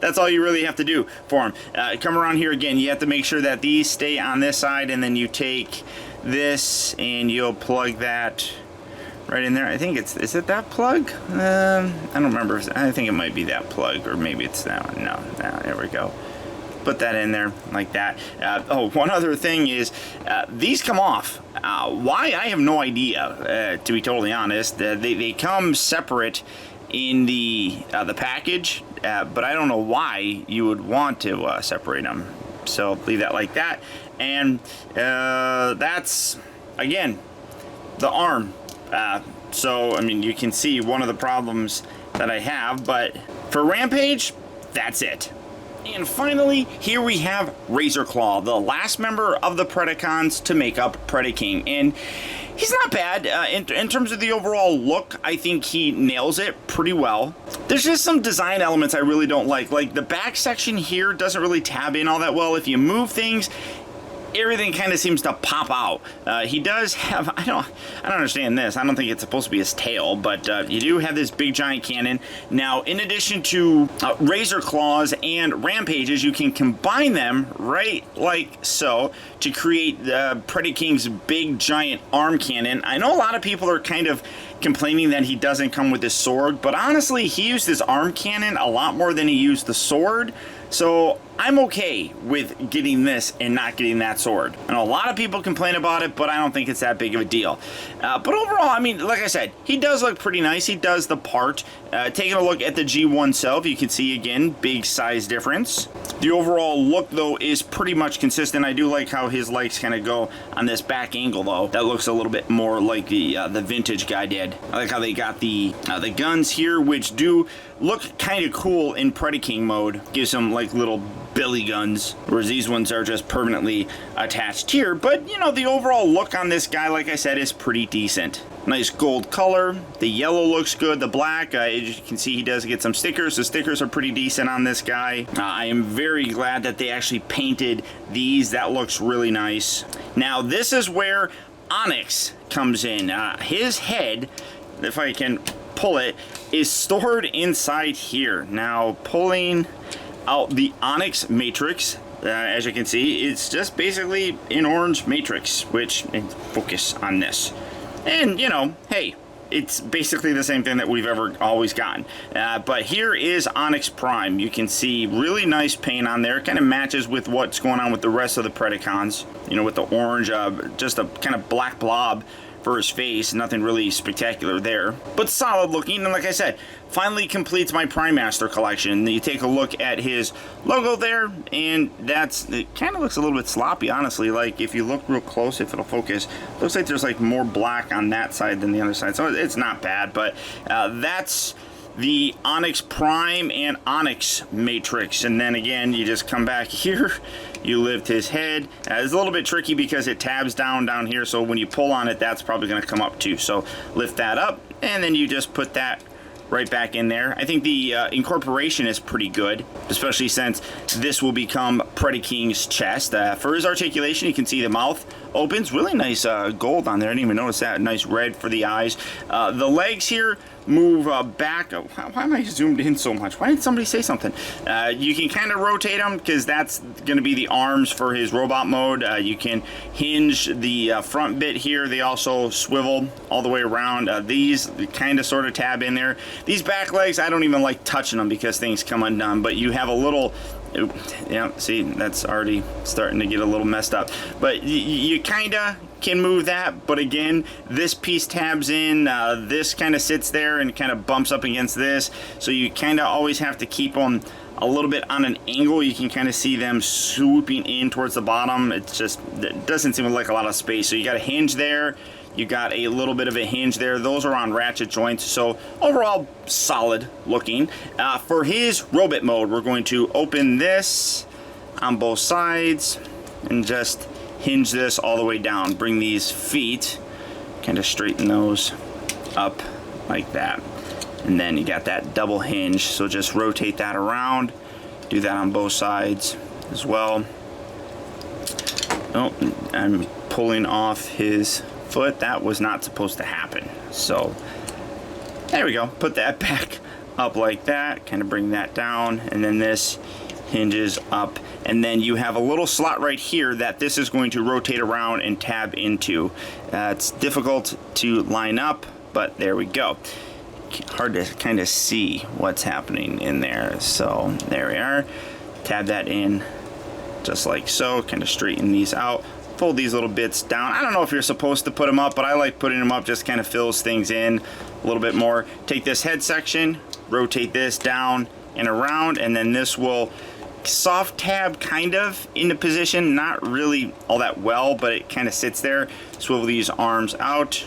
that's all you really have to do for him. Come around here again, you have to make sure that these stay on this side, and then you take this and you'll plug that right in there. I think is it that plug? I don't remember. I think it might be that plug, or maybe it's that one. No, there we go. Put that in there like that. Oh, one other thing is these come off. Why? I have no idea, to be totally honest. They come separate in the package, but I don't know why you would want to separate them. So leave that like that. And that's, again, the arm. So, I mean, you can see one of the problems that I have, but for Rampage, that's it. And finally, here we have Razorclaw, the last member of the Predacons to make up Predaking. And he's not bad. In terms of the overall look, I think he nails it pretty well. There's just some design elements I really don't like. Like the back section here doesn't really tab in all that well. If you move things, everything kind of seems to pop out. He does have, I don't understand this. I don't think it's supposed to be his tail, but you do have this big giant cannon. Now, in addition to Razor Claws and Rampages, you can combine them right like so to create Predaking's big giant arm cannon. I know a lot of people are kind of complaining that he doesn't come with his sword, but honestly, he used his arm cannon a lot more than he used the sword. So I'm okay with getting this and not getting that sword. I know a lot of people complain about it, but I don't think it's that big of a deal. But overall, I mean, like I said, he does look pretty nice. He does the part. Taking a look at the G1 self, you can see, again, big size difference. The overall look, though, is pretty much consistent. I do like how his legs kind of go on this back angle, though. That looks a little bit more like the vintage guy did. I like how they got the guns here, which do look kind of cool in Predaking mode. Gives them like little billy guns, whereas these ones are just permanently attached here. But, you know, the overall look on this guy, like I said, is pretty decent. Nice gold color. The yellow looks good. The black, as you can see, he does get some stickers. The stickers are pretty decent on this guy. I am very glad that they actually painted these. That looks really nice. Now, this is where Onyx comes in. His head, if I can pull it, is stored inside here. Now, pulling out the Onyx matrix, as you can see, it's just basically an orange matrix, which, focus on this. And, you know, hey, it's basically the same thing that we've always gotten. But here is Onyx Prime. You can see really nice paint on there. It kind of matches with what's going on with the rest of the Predacons. You know, with the orange, just a kind of black blob for his face. Nothing really spectacular there, but solid looking. And like I said, finally completes my Prime Master collection. You take a look at his logo there, and it kind of looks a little bit sloppy, honestly. Like if you look real close, if it'll focus, looks like there's like more black on that side than the other side. So it's not bad, but that's the Onyx Prime and Onyx Matrix. And then again, you just come back here, you lift his head. It's a little bit tricky because it tabs down here, so when you pull on it, that's probably going to come up too. So lift that up, and then you just put that right back in there. I think the incorporation is pretty good, especially since this will become Predaking's chest. For his articulation, you can see the mouth opens. Really nice gold on there. I didn't even notice that. Nice red for the eyes. The legs here move back. Why am I zoomed in so much? Why didn't somebody say something? You can kind of rotate them because that's going to be the arms for his robot mode. You can hinge the front bit here. They also swivel all the way around. These kind of sort of tab in there. These back legs, I don't even like touching them because things come undone, but you have a little... Yeah, see, that's already starting to get a little messed up. But you kind of can move that, but again, this piece tabs in, this kind of sits there and kind of bumps up against this, so you kind of always have to keep them a little bit on an angle. You can kind of see them swooping in towards the bottom. It doesn't seem like a lot of space, so you got a hinge there, you got a little bit of a hinge there. Those are on ratchet joints, so overall solid looking. For his robot mode, we're going to open this on both sides and just hinge this all the way down. Bring these feet, kind of straighten those up like that. And then you got that double hinge, so just rotate that around. Do that on both sides as well. Oh, I'm pulling off his foot. That was not supposed to happen. So there we go. Put that back up like that. Kind of bring that down, and then this hinges up, and then you have a little slot right here that this is going to rotate around and tab into. It's difficult to line up, but there we go. Hard to kind of see what's happening in there. So there we are. Tab that in just like so. Kind of straighten these out. Fold these little bits down. I don't know if you're supposed to put them up, but I like putting them up. Just kind of fills things in a little bit more. Take this head section, rotate this down and around, and then this will soft tab kind of into position. Not really all that well, but it kind of sits there. Swivel these arms out.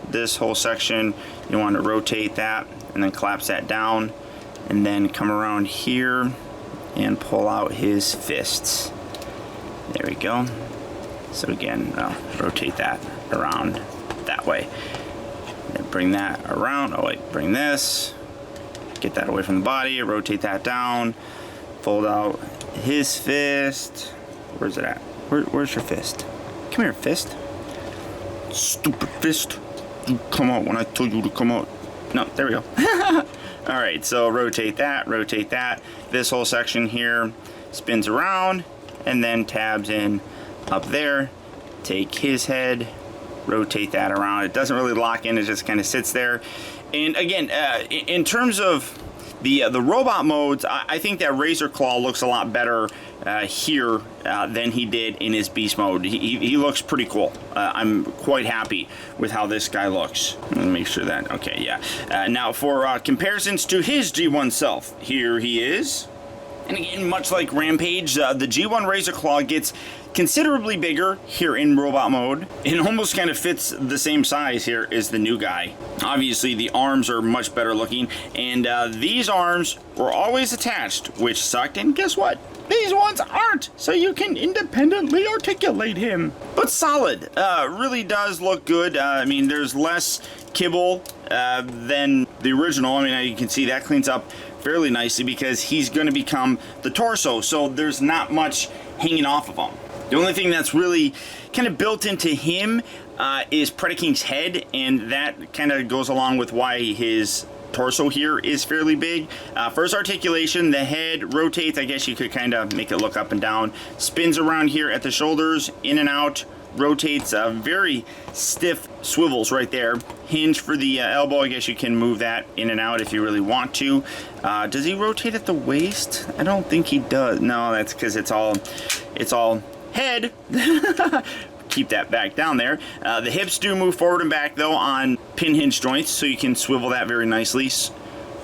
This whole section, you want to rotate that and then collapse that down, and then come around here and pull out his fists. There we go. So again, rotate that around that way. Then bring that around. Oh wait, bring this. Get that away from the body. Rotate that down. Fold out his fist. Where's it at? Where's your fist? Come here, fist. Stupid fist. You come out when I told you to come out. No, there we go. All right, so rotate that, rotate that. This whole section here spins around and then tabs in up there. Take his head, rotate that around. It doesn't really lock in, it just kind of sits there. And again, in terms of the robot modes, I think that Razorclaw looks a lot better here than he did in his beast mode. He looks pretty cool. I'm quite happy with how this guy looks. Let me make sure that, okay, yeah. Now for comparisons to his G1 self, here he is. And again, much like Rampage, the G1 Razorclaw gets considerably bigger here in robot mode. It almost kind of fits the same size here as the new guy. Obviously, the arms are much better looking, and these arms were always attached, which sucked, and guess what? These ones aren't, so you can independently articulate him. But solid, really does look good. I mean, there's less kibble than the original. I mean, you can see that cleans up fairly nicely because he's going to become the torso, so there's not much hanging off of him. The only thing that's really kind of built into him is Predaking's head, and that kind of goes along with why his torso here is fairly big. For his articulation, the head rotates. I guess you could kind of make it look up and down. Spins around here at the shoulders, in and out. Rotates, very stiff swivels right there. Hinge for the elbow. I guess you can move that in and out if you really want to. Does he rotate at the waist? I don't think he does. No, that's because it's all head. Keep that back down there. The hips do move forward and back though on pin hinge joints, so you can swivel that very nicely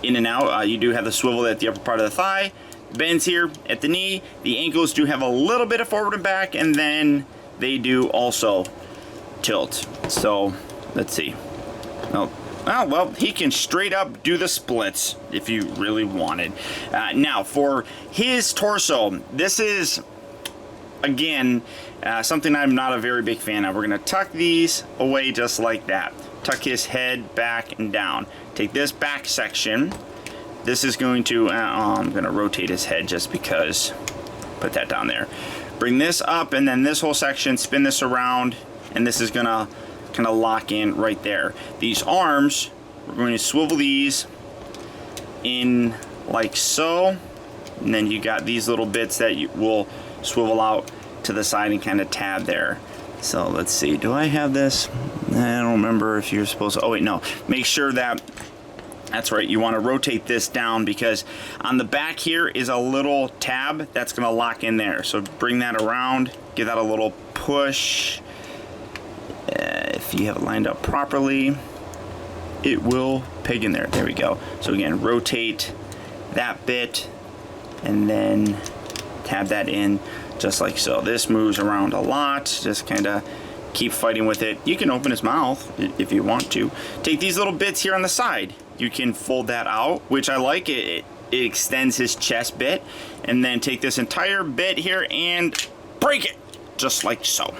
in and out. You do have the swivel at the upper part of the thigh. Bends here at the knee. The ankles do have a little bit of forward and back, and then they do also tilt. So let's see. Oh, well, he can straight up do the splits if you really wanted. Now for his torso, this is again something I'm not a very big fan of. We're gonna tuck these away just like that. Tuck his head back and down. Take this back section. This is going to, I'm gonna rotate his head just because. Put that down there. Bring this up, and then this whole section, spin this around, and this is gonna kind of lock in right there. These arms, we're going to swivel these in like so, and then you got these little bits that you will swivel out to the side and kind of tab there. So let's see, do I have this? I don't remember if you're supposed to, oh wait, no. Make sure that, that's right, you want to rotate this down because on the back here is a little tab that's going to lock in there. So bring that around, give that a little push, if you have it lined up properly, it will peg in there. There we go. So again, rotate that bit and then tab that in just like so. This moves around a lot. Just kind of keep fighting with it. You can open his mouth if you want to. Take these little bits here on the side. You can fold that out, which I like. It extends his chest bit. And then take this entire bit here and break it just like so.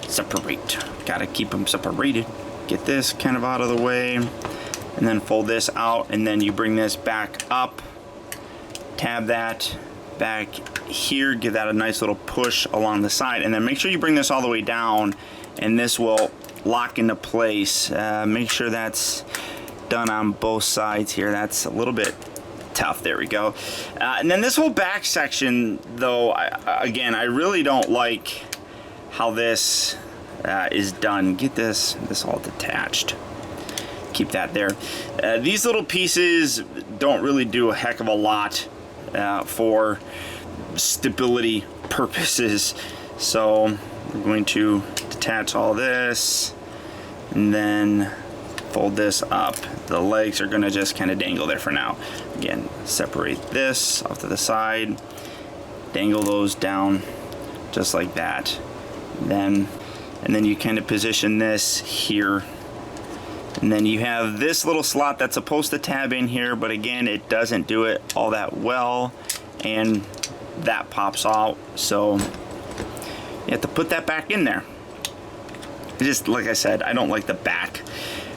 Separate. Gotta keep them separated. Get this kind of out of the way, and then fold this out, and then you bring this back up, tab that back here, give that a nice little push along the side, and then make sure you bring this all the way down, and this will lock into place. Make sure that's done on both sides here. That's a little bit tough. There we go. And then this whole back section, though, again, I really don't like how this is done. Get this all detached. Keep that there. These little pieces don't really do a heck of a lot for stability purposes. So we're going to detach all this and then fold this up. The legs are going to just kind of dangle there for now. Again, separate this off to the side, dangle those down just like that. And then you kind of position this here. And then you have this little slot that's supposed to tab in here, but again, it doesn't do it all that well. And that pops out. So you have to put that back in there. Just like I said, I don't like the back.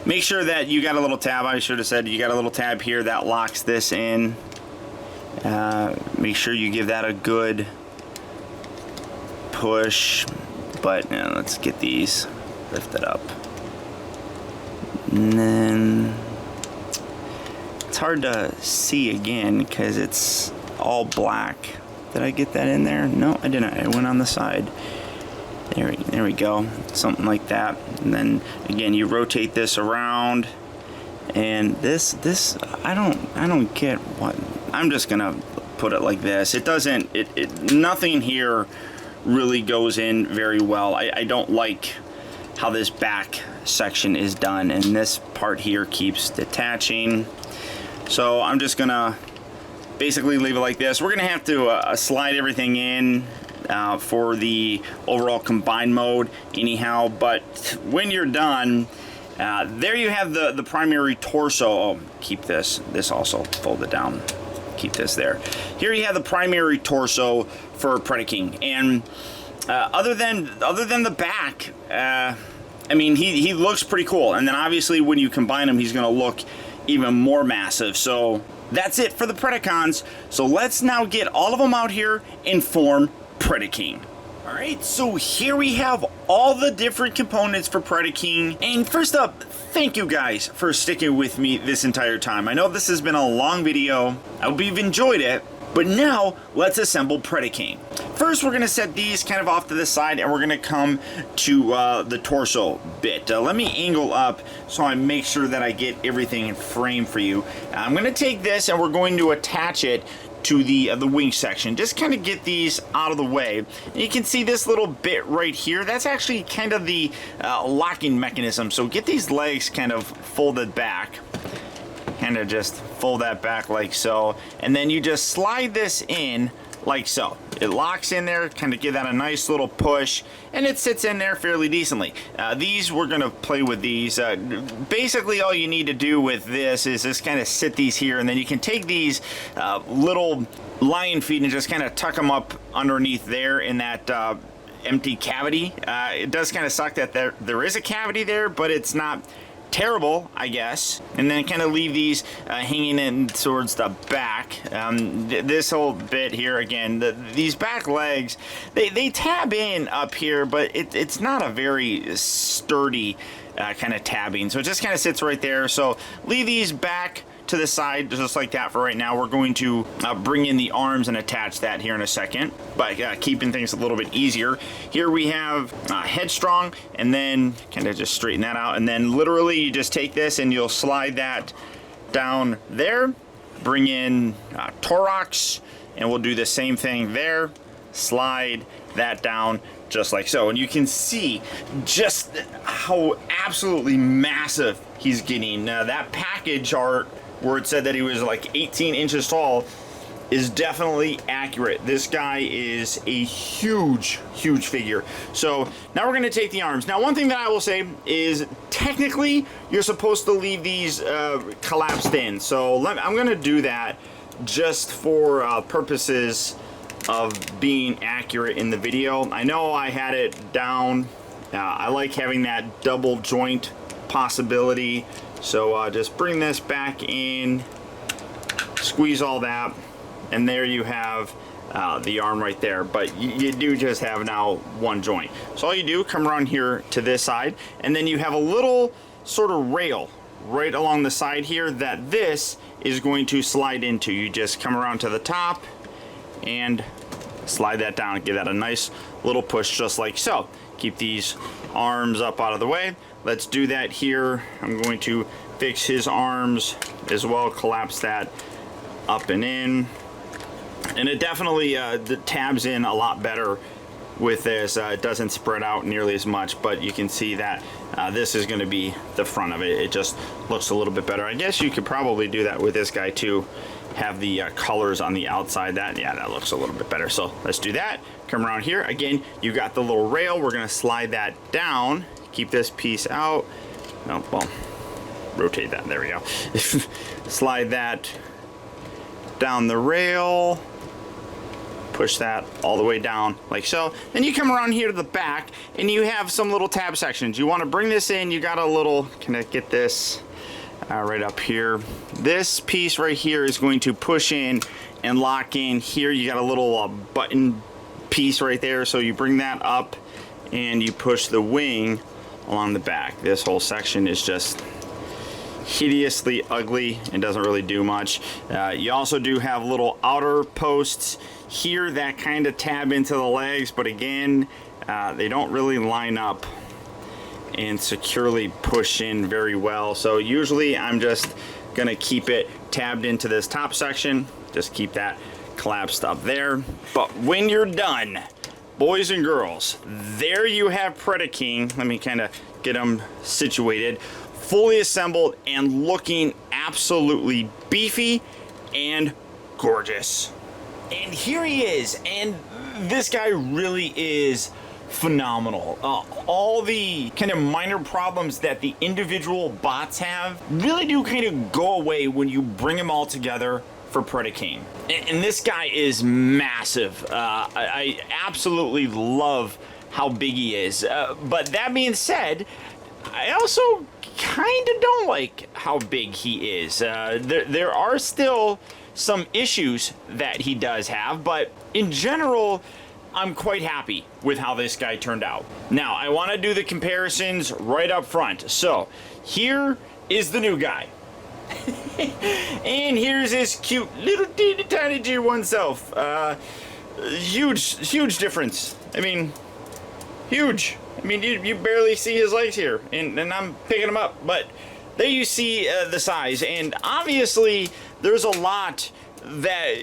Make sure that you got a little tab. I should have said you got a little tab here that locks this in. Make sure you give that a good push. But let's get these lifted up. And then it's hard to see again because it's all black. Did I get that in there? No, I didn't. I went on the side. There we go. Something like that. And then again, you rotate this around. And this I don't get what. I'm just gonna put it like this. It doesn't. Nothing here really goes in very well. I don't like how this back section is done, and this part here keeps detaching. So I'm just gonna basically leave it like this. We're gonna have to slide everything in for the overall combined mode anyhow, but when you're done, there you have the primary torso. Oh, keep this also folded down. Keep this there. Here you have the primary torso for Predaking, and other than the back, I mean, he looks pretty cool. And then obviously when you combine him, he's going to look even more massive. So that's it for the Predacons. So let's now get all of them out here and form Predaking. All right, so here we have all the different components for Predaking. And first up, thank you guys for sticking with me this entire time. I know this has been a long video. I hope you've enjoyed it. But now, let's assemble Predaking. First, we're going to set these kind of off to the side, and we're going to come to the torso bit. Let me angle up so I make sure that I get everything in frame for you. I'm going to take this, and we're going to attach it to the wing section. Just kind of get these out of the way. And you can see this little bit right here. That's actually kind of the locking mechanism. So get these legs kind of folded back. Kind of just fold that back like so. And then you just slide this in like so. It locks in there, kind of give that a nice little push, and it sits in there fairly decently. These, we're going to play with these. Basically, all you need to do with this is just kind of sit these here, and then you can take these little lion feet and just kind of tuck them up underneath there in that empty cavity. It does kind of suck that there is a cavity there, but it's not terrible, I guess. And then kind of leave these hanging in towards the back. This whole bit here, again, these back legs, they tab in up here, but it's not a very sturdy kind of tabbing. So it just kind of sits right there. So leave these back to the side just like that for right now. We're going to bring in the arms and attach that here in a second, but keeping things a little bit easier. Here we have Headstrong, and then kind of just straighten that out, and then literally you just take this and you'll slide that down there, bring in Torrox, and we'll do the same thing there. Slide that down, just like so. And you can see just how absolutely massive he's getting. That package art where it said that he was like 18 inches tall is definitely accurate. This guy is a huge, huge figure. So now we're gonna take the arms. Now, one thing that I will say is technically you're supposed to leave these collapsed in. So I'm gonna do that just for purposes of being accurate in the video. I know I had it down. I like having that double joint possibility. So just bring this back in, squeeze all that, and there you have the arm right there. But you do just have now one joint. So all you do, come around here to this side, and then you have a little sort of rail right along the side here that this is going to slide into. You just come around to the top and slide that down, give that a nice little push just like so. Keep these arms up out of the way. Let's do that here. I'm going to fix his arms as well, collapse that up and in. And it definitely tabs in a lot better with this. It doesn't spread out nearly as much, but you can see that this is going to be the front of it. It just looks a little bit better. I guess you could probably do that with this guy too. Have the colors on the outside. That looks a little bit better. So let's do that. Come around here. Again, you got the little rail. We're going to slide that down. Keep this piece out. No, well, rotate that. There we go. Slide that down the rail. Push that all the way down like so. Then you come around here to the back and you have some little tab sections. You want to bring this in. You got a little, can I get this right up here? This piece right here is going to push in and lock in here. You got a little button piece right there. So you bring that up and you push the wing along the back. This whole section is just hideously ugly and doesn't really do much. You also do have little outer posts here that kind of tab into the legs, but again, they don't really line up and securely push in very well. So usually I'm just gonna keep it tabbed into this top section, just keep that collapsed up there. But when you're done, boys and girls, there you have Predaking. Let me kind of get them situated, fully assembled and looking absolutely beefy and gorgeous. And here he is, and this guy really is phenomenal. All the kind of minor problems that the individual bots have really do kind of go away when you bring them all together for Predaking. And this guy is massive. I absolutely love how big he is. But that being said, I also kind of don't like how big he is. There are still some issues that he does have, but in general, I'm quite happy with how this guy turned out. Now, I want to do the comparisons right up front. So, here is the new guy. And here's his cute little teeny tiny Tier 1 self. Huge difference. I mean, huge. I mean, you barely see his legs here, and I'm picking them up, but there you see the size, and obviously there's a lot that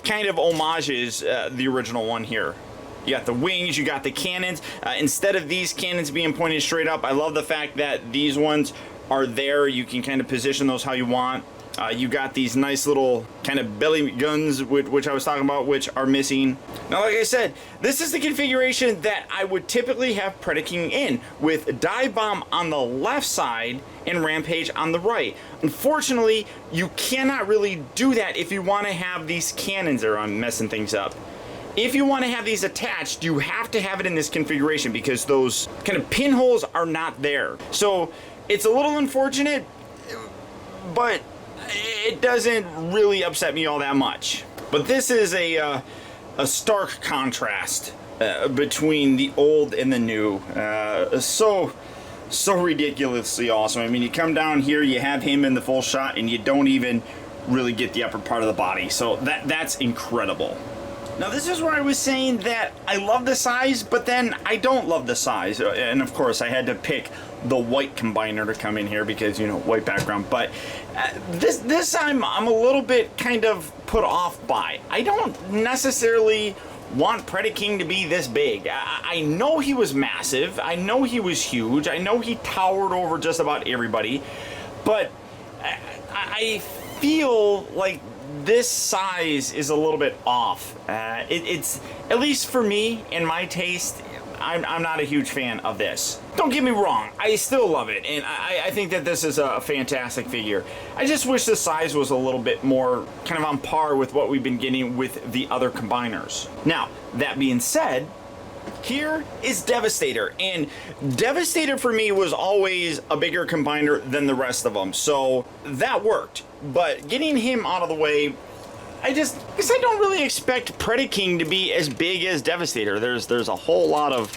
kind of homages the original one here. You got the wings, you got the cannons. Instead of these cannons being pointed straight up, I love the fact that these ones are there. You can kind of position those how you want. You got these nice little kind of belly guns, which I was talking about, which are missing. Now, like I said, this is the configuration that I would typically have Predaking in, with Divebomb on the left side and Rampage on the right. Unfortunately, you cannot really do that if you want to have these cannons that are messing things up. If you want to have these attached, you have to have it in this configuration because those kind of pinholes are not there. So it's a little unfortunate, but it doesn't really upset me all that much. But this is a stark contrast between the old and the new. So ridiculously awesome. I mean, you come down here, you have him in the full shot, and you don't even really get the upper part of the body. So that's incredible. Now, this is where I was saying that I love the size, but then I don't love the size. And of course, I had to pick the white combiner to come in here because, you know, white background. But this I'm a little bit kind of put off by. I don't necessarily want Predaking to be this big. I know he was massive. I know he was huge. I know he towered over just about everybody. But I feel like this size is a little bit off. It's, at least for me, in my taste, I'm not a huge fan of this. Don't get me wrong, I still love it, and I think that this is a fantastic figure. I just wish the size was a little bit more kind of on par with what we've been getting with the other combiners. Now, that being said, here is Devastator, and Devastator for me was always a bigger combiner than the rest of them, so that worked. But getting him out of the way, because I don't really expect Predaking to be as big as Devastator. There's a whole lot of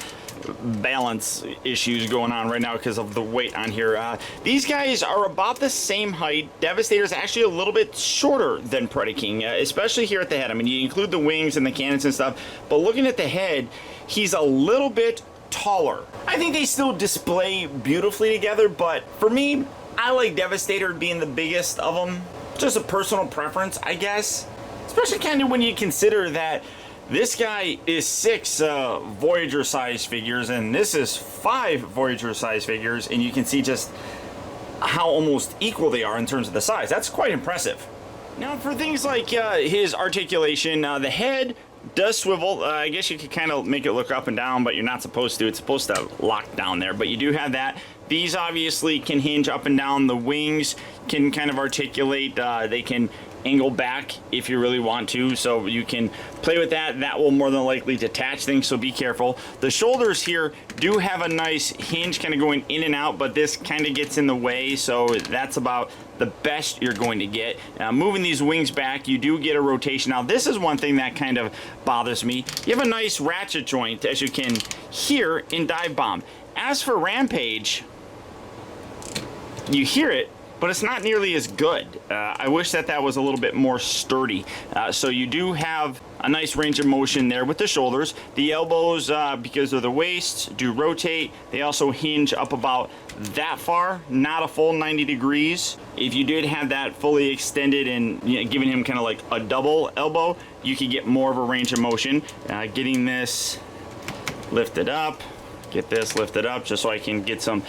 balance issues going on right now because of the weight on here. These guys are about the same height. Devastator's actually a little bit shorter than Predaking, especially here at the head. I mean, you include the wings and the cannons and stuff, but looking at the head, he's a little bit taller. I think they still display beautifully together, but for me, I like Devastator being the biggest of them. Just a personal preference, I guess. Especially kind of when you consider that this guy is 6 Voyager-sized figures, and this is 5 Voyager-sized figures, and you can see just how almost equal they are in terms of the size. That's quite impressive. Now, for things like his articulation, the head does swivel. I guess you could kind of make it look up and down, but you're not supposed to. It's supposed to lock down there, but you do have that. These obviously can hinge up and down. The wings can kind of articulate. They can angle back if you really want to, so you can play with that. That will more than likely detach things, so be careful. The shoulders here do have a nice hinge kind of going in and out, but this kind of gets in the way, so that's about the best you're going to get. Moving these wings back, you do get a rotation. Now, this is one thing that kind of bothers me. You have a nice ratchet joint, as you can hear in Divebomb. As for Rampage, you hear it, but it's not nearly as good. I wish that was a little bit more sturdy. So you do have a nice range of motion there with the shoulders. The elbows, because of the waist, do rotate. They also hinge up about that far, not a full 90 degrees. If you did have that fully extended and giving him kind of like a double elbow, you could get more of a range of motion. Getting this lifted up. Get this lifted up just so I can get some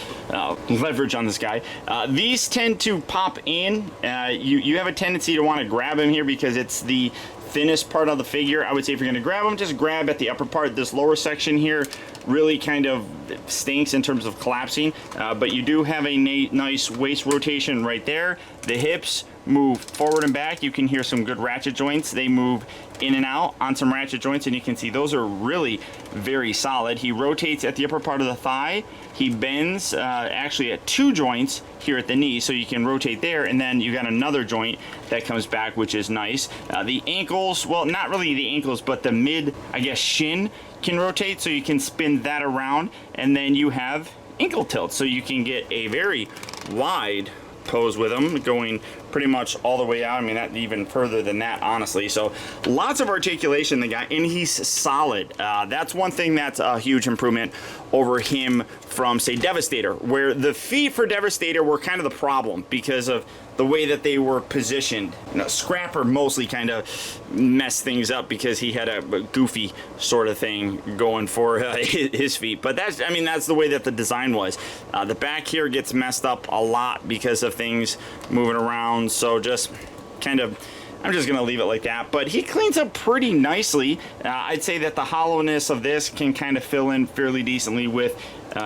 leverage on this guy. These tend to pop in. You have a tendency to want to grab him here because it's the thinnest part of the figure. I would say if you're going to grab him, just grab at the upper part. This lower section here really kind of stinks in terms of collapsing, but you do have a nice waist rotation right there. The hips move forward and back. You can hear some good ratchet joints. They move in and out on some ratchet joints, and you can see those are really very solid. He rotates at the upper part of the thigh. He bends actually at 2 joints here at the knee, so you can rotate there, and then you got another joint that comes back, which is nice. The ankles, well, not really the ankles, but the mid, I guess, shin can rotate, so you can spin that around, and then you have ankle tilt, so you can get a very wide pose with him, going pretty much all the way out. I mean, that even further than that, honestly. So lots of articulation, the guy, and he's solid. That's one thing that's a huge improvement over him from, say, Devastator, where the feet for Devastator were kind of the problem because of the way that they were positioned. Scrapper mostly kind of messed things up because he had a goofy sort of thing going for his feet. But that's, I mean, that's the way that the design was. The back here gets messed up a lot because of things moving around. So just kind of, I'm just going to leave it like that. But he cleans up pretty nicely. I'd say that the hollowness of this can kind of fill in fairly decently with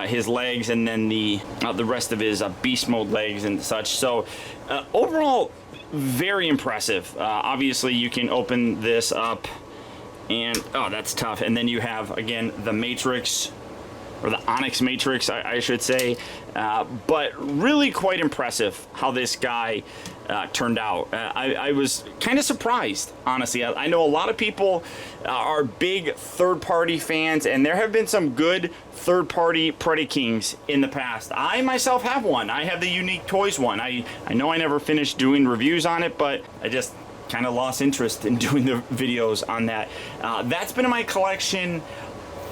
his legs, and then the rest of his beast mode legs and such. So overall, very impressive. Obviously, you can open this up, and oh, that's tough. And then you have, again, the Matrix, or the Onyx Matrix, I should say. But really quite impressive how this guy turned out. I was kind of surprised, honestly. I know a lot of people are big third-party fans, and there have been some good third-party Predakings in the past. I myself have one. I have the Unique Toys one. I know I never finished doing reviews on it, but I just kind of lost interest in doing the videos on that. That's been in my collection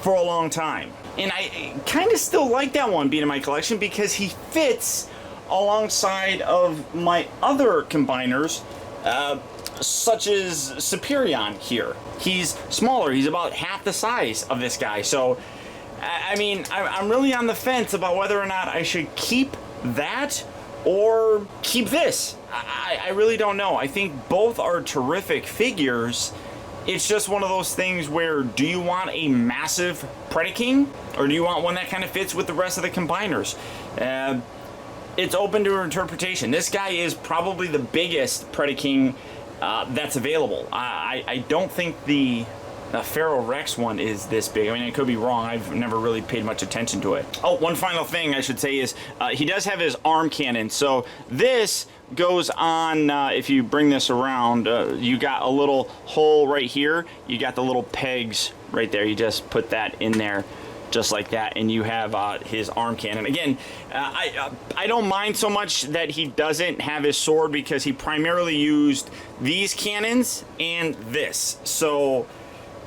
for a long time. And I kind of still like that one being in my collection because he fits alongside of my other combiners such as Superion here. He's smaller. He's about half the size of this guy. So, I mean, I'm really on the fence about whether or not I should keep that or keep this. I really don't know. I think both are terrific figures. It's just one of those things where, do you want a massive Predaking, or do you want one that kind of fits with the rest of the combiners? It's open to interpretation. This guy is probably the biggest Predaking that's available. I don't think the Pharaoh Rex one is this big. I mean, I could be wrong. I've never really paid much attention to it. Oh, one final thing I should say is he does have his arm cannon. So this goes on, if you bring this around, you got a little hole right here. You got the little pegs right there. You just put that in there just like that, and you have his arm cannon. Again, I don't mind so much that he doesn't have his sword, because he primarily used these cannons and this. So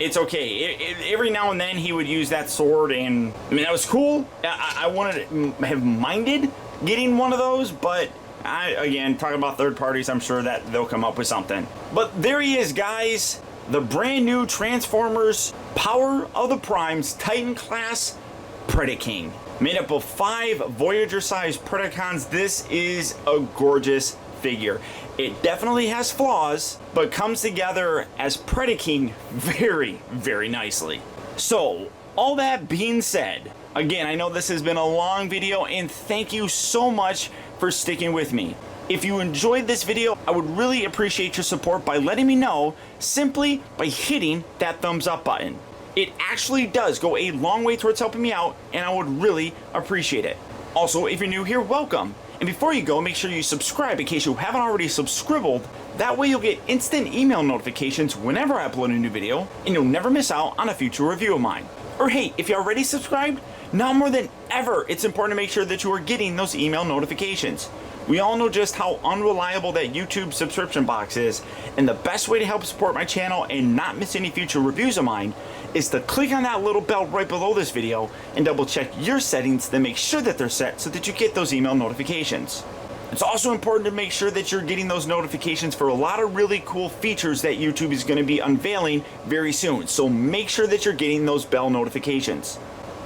it's okay. Every now and then he would use that sword, and I mean, that was cool. I wouldn't have minded getting one of those, but again, talking about third parties, I'm sure that they'll come up with something. But there he is, guys. The brand new Transformers Power of the Primes Titan class Predaking. Made up of 5 Voyager-sized Predacons. This is a gorgeous figure. It definitely has flaws, but comes together as Predaking very, very nicely. So, all that being said, again, I know this has been a long video, and thank you so much for sticking with me. If you enjoyed this video, I would really appreciate your support by letting me know simply by hitting that thumbs up button. It actually does go a long way towards helping me out, and I would really appreciate it. Also, if you're new here, welcome. And before you go, make sure you subscribe in case you haven't already subscribed. That way you'll get instant email notifications whenever I upload a new video, and you'll never miss out on a future review of mine. Or hey, if you're already subscribed, now more than ever, it's important to make sure that you are getting those email notifications. We all know just how unreliable that YouTube subscription box is, and the best way to help support my channel and not miss any future reviews of mine is to click on that little bell right below this video and double check your settings to make sure that they're set so that you get those email notifications. It's also important to make sure that you're getting those notifications for a lot of really cool features that YouTube is going to be unveiling very soon, so make sure that you're getting those bell notifications.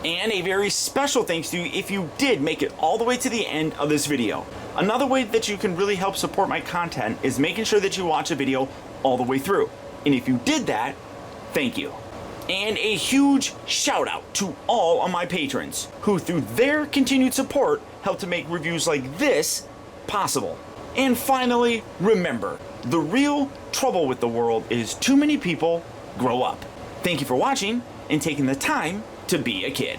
And a very special thanks to you if you did make it all the way to the end of this video. Another way that you can really help support my content is making sure that you watch a video all the way through. And if you did that, thank you. And a huge shout out to all of my patrons who, through their continued support, help to make reviews like this possible. And finally, remember, the real trouble with the world is too many people grow up. Thank you for watching and taking the time to be a kid.